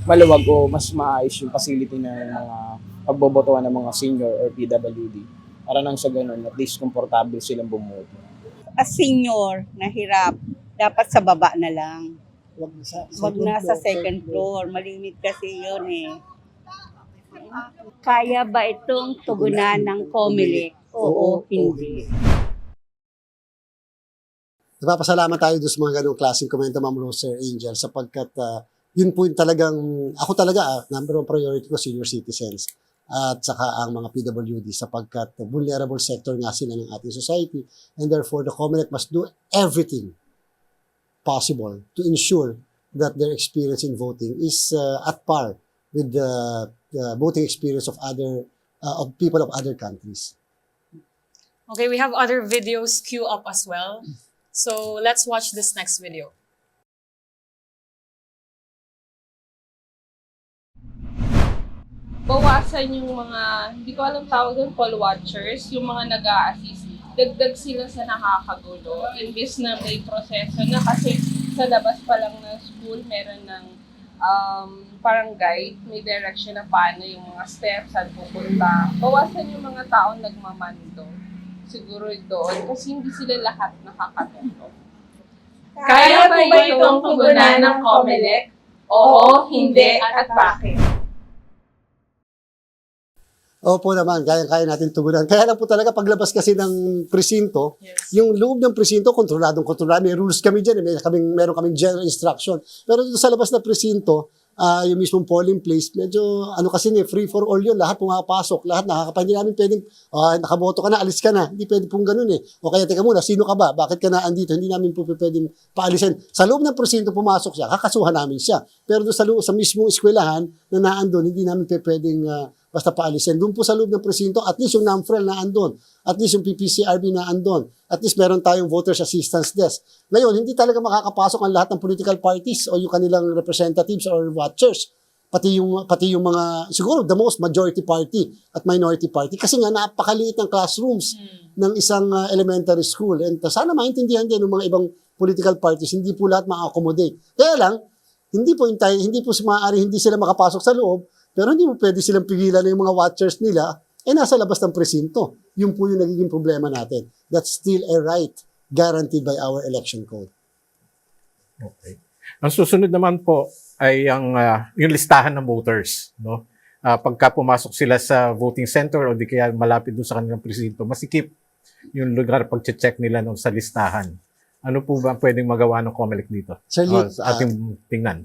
maluwag o mas maayos yung facility ng mga pagbobotohan ng mga senior or PWD. Para nang sa ganun, at least komportable silang bumoto.
As senior na hirap, dapat sa baba na lang. Wag na sa second floor. Malimit kasi yun eh. Kaya ba itong tugunan ng COMELEC? Oo, hindi.
Nagpapasalamat tayo doon sa mga ganong klaseng komento, Ma'am Rose, Sir Angel, sapagkat yun po yung talagang, ako talaga, number one priority ko, senior citizens. At saka ang mga PWD sapagkat vulnerable sector nga sila ng ating society and therefore the COMELEC must do everything possible to ensure that their experience in voting is at par with the voting experience of people of other countries.
Okay, we have other videos queue up as well. So let's watch this next video.
Bawasan yung mga, hindi ko alam tawag doon, poll watchers, yung mga nag-a-assist. Dagdag sila sa nakakagulo. Imbis na may proseso na kasi sa labas pa lang ng school, meron ng parang guide, may direction na paano yung mga steps at pupunta. Bawasan yung mga taong nagmamando. Siguro doon kasi hindi sila lahat nakakatuto. Kaya ba itong tugunan ng COMELEC? Oo, hindi, at bakit?
Opo naman, kaya natin tugunan. Kaya lang po talaga paglabas kasi ng presinto, yung loob ng presinto, kontrolado. May rules kami dyan, meron kaming general instruction. Pero dito sa labas na presinto, yung mismong polling place, medyo kasi free for all yun. Lahat pumapasok, lahat nakakapay. Hindi namin pwedeng, nakaboto ka na, alis ka na. Hindi pwede pong ganun eh. O kaya teka muna, sino ka ba? Bakit ka na andito? Hindi namin po pwedeng paalisin. Sa loob ng presinto pumasok siya, kakasuhan namin siya. Pero doon sa mismong eskwelahan na naandun, hindi namin pwedeng basta paalisin. Doon po sa loob ng presinto, at least yung NAMFREL na andun. At least yung PPCRB na andun. At least meron tayong voters assistance desk. Ngayon, hindi talaga makakapasok ang lahat ng political parties o yung kanilang representatives or watchers. Pati yung mga, siguro the most majority party at minority party. Kasi nga napakaliit ng classrooms ng isang elementary school. And sana maintindihan din ng mga ibang political parties, hindi po lahat ma-accommodate. Kaya lang, hindi po maaari hindi sila makapasok sa loob, pero hindi mo pwede silang pigilan na yung mga watchers nila nasa labas ng presinto. Yun po yung nagiging problema natin. That's still a right guaranteed by our election code.
Okay. Ang susunod naman po ay yung listahan ng voters, no? Pagka pumasok sila sa voting center o di kaya malapit doon sa kanilang presinto, masikip yung lugar pag-check nila sa listahan. Ano po ba pwedeng magawa ng COMELEC dito?
Sir Lee,
Sa ating tingnan.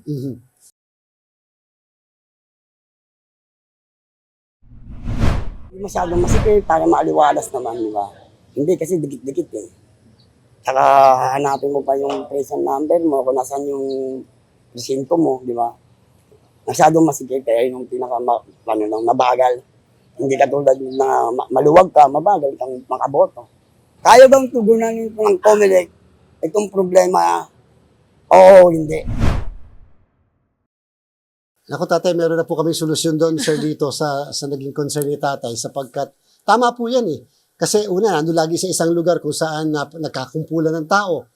Hindi masyadong masikip para maaliwalas naman, di ba? Hindi kasi dikit-dikit eh. Saka hanapin mo pa yung present number mo kung nasan yung presinto mo, di ba? Masyadong masikip kaya yung mabagal. Hindi katulad na maluwag ka, mabagal kang makaboto. Kaya bang tugunan ng COMELEC itong problema? Oo, hindi.
Naku tatay, meron na po kami solusyon doon, sir, dito sa naging concern ni tatay sapagkat tama po yan eh. Kasi una, nandun lagi sa isang lugar kung saan nagkakumpulan ng tao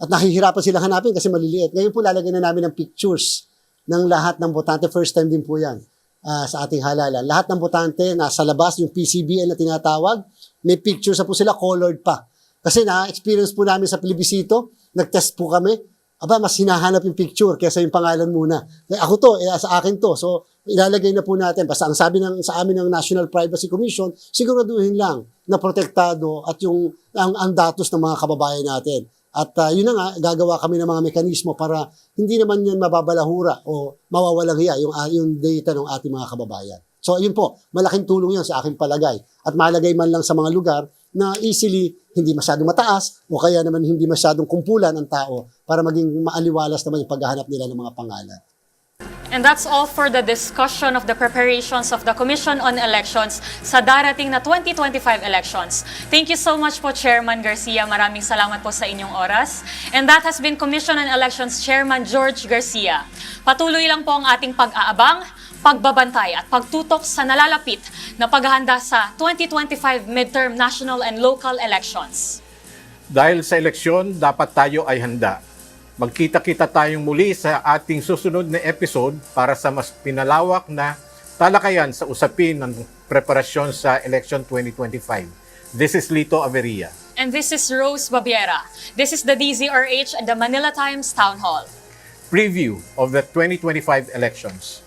at nahihirapan silang hanapin kasi maliliit. Ngayon po lalagyan na namin ng pictures ng lahat ng botante. First time din po yan sa ating halalan. Lahat ng botante nasa labas, yung PCBL na tinatawag, may pictures na po sila, colored pa. Kasi na-experience po namin sa plebisito, nag-test po kami, mas hinahanap yung picture kaysa yung pangalan muna. Ako to, sa akin to. So, ilalagay na po natin. Basta ang sabi sa amin ng National Privacy Commission, siguraduhin lang na protektado at ang datos ng mga kababayan natin. At yun na nga, gagawa kami ng mga mekanismo para hindi naman yan mababalahura o mawawalang hiya yung data ng ating mga kababayan. So, yun po, malaking tulong yan sa aking palagay. At malagay man lang sa mga lugar na easily hindi masyadong mataas o kaya naman hindi masyadong kumpulan ang tao para maging maaliwalas naman yung paghahanap nila ng mga pangalan.
And that's all for the discussion of the preparations of the Commission on Elections sa darating na 2025 elections. Thank you so much po, Chairman Garcia. Maraming salamat po sa inyong oras. And that has been Commission on Elections Chairman George Garcia. Patuloy lang po ang ating pag-aabang, pagbabantay at pagtutok sa nalalapit na paghahanda sa 2025 midterm national and local elections.
Dahil sa eleksyon, dapat tayo ay handa. Magkita-kita tayong muli sa ating susunod na episode para sa mas pinalawak na talakayan sa usapin ng preparasyon sa election 2025. This is Lito Averia.
And this is Rose Babiera. This is the DZRH at the Manila Times Town Hall.
Preview of the 2025 elections.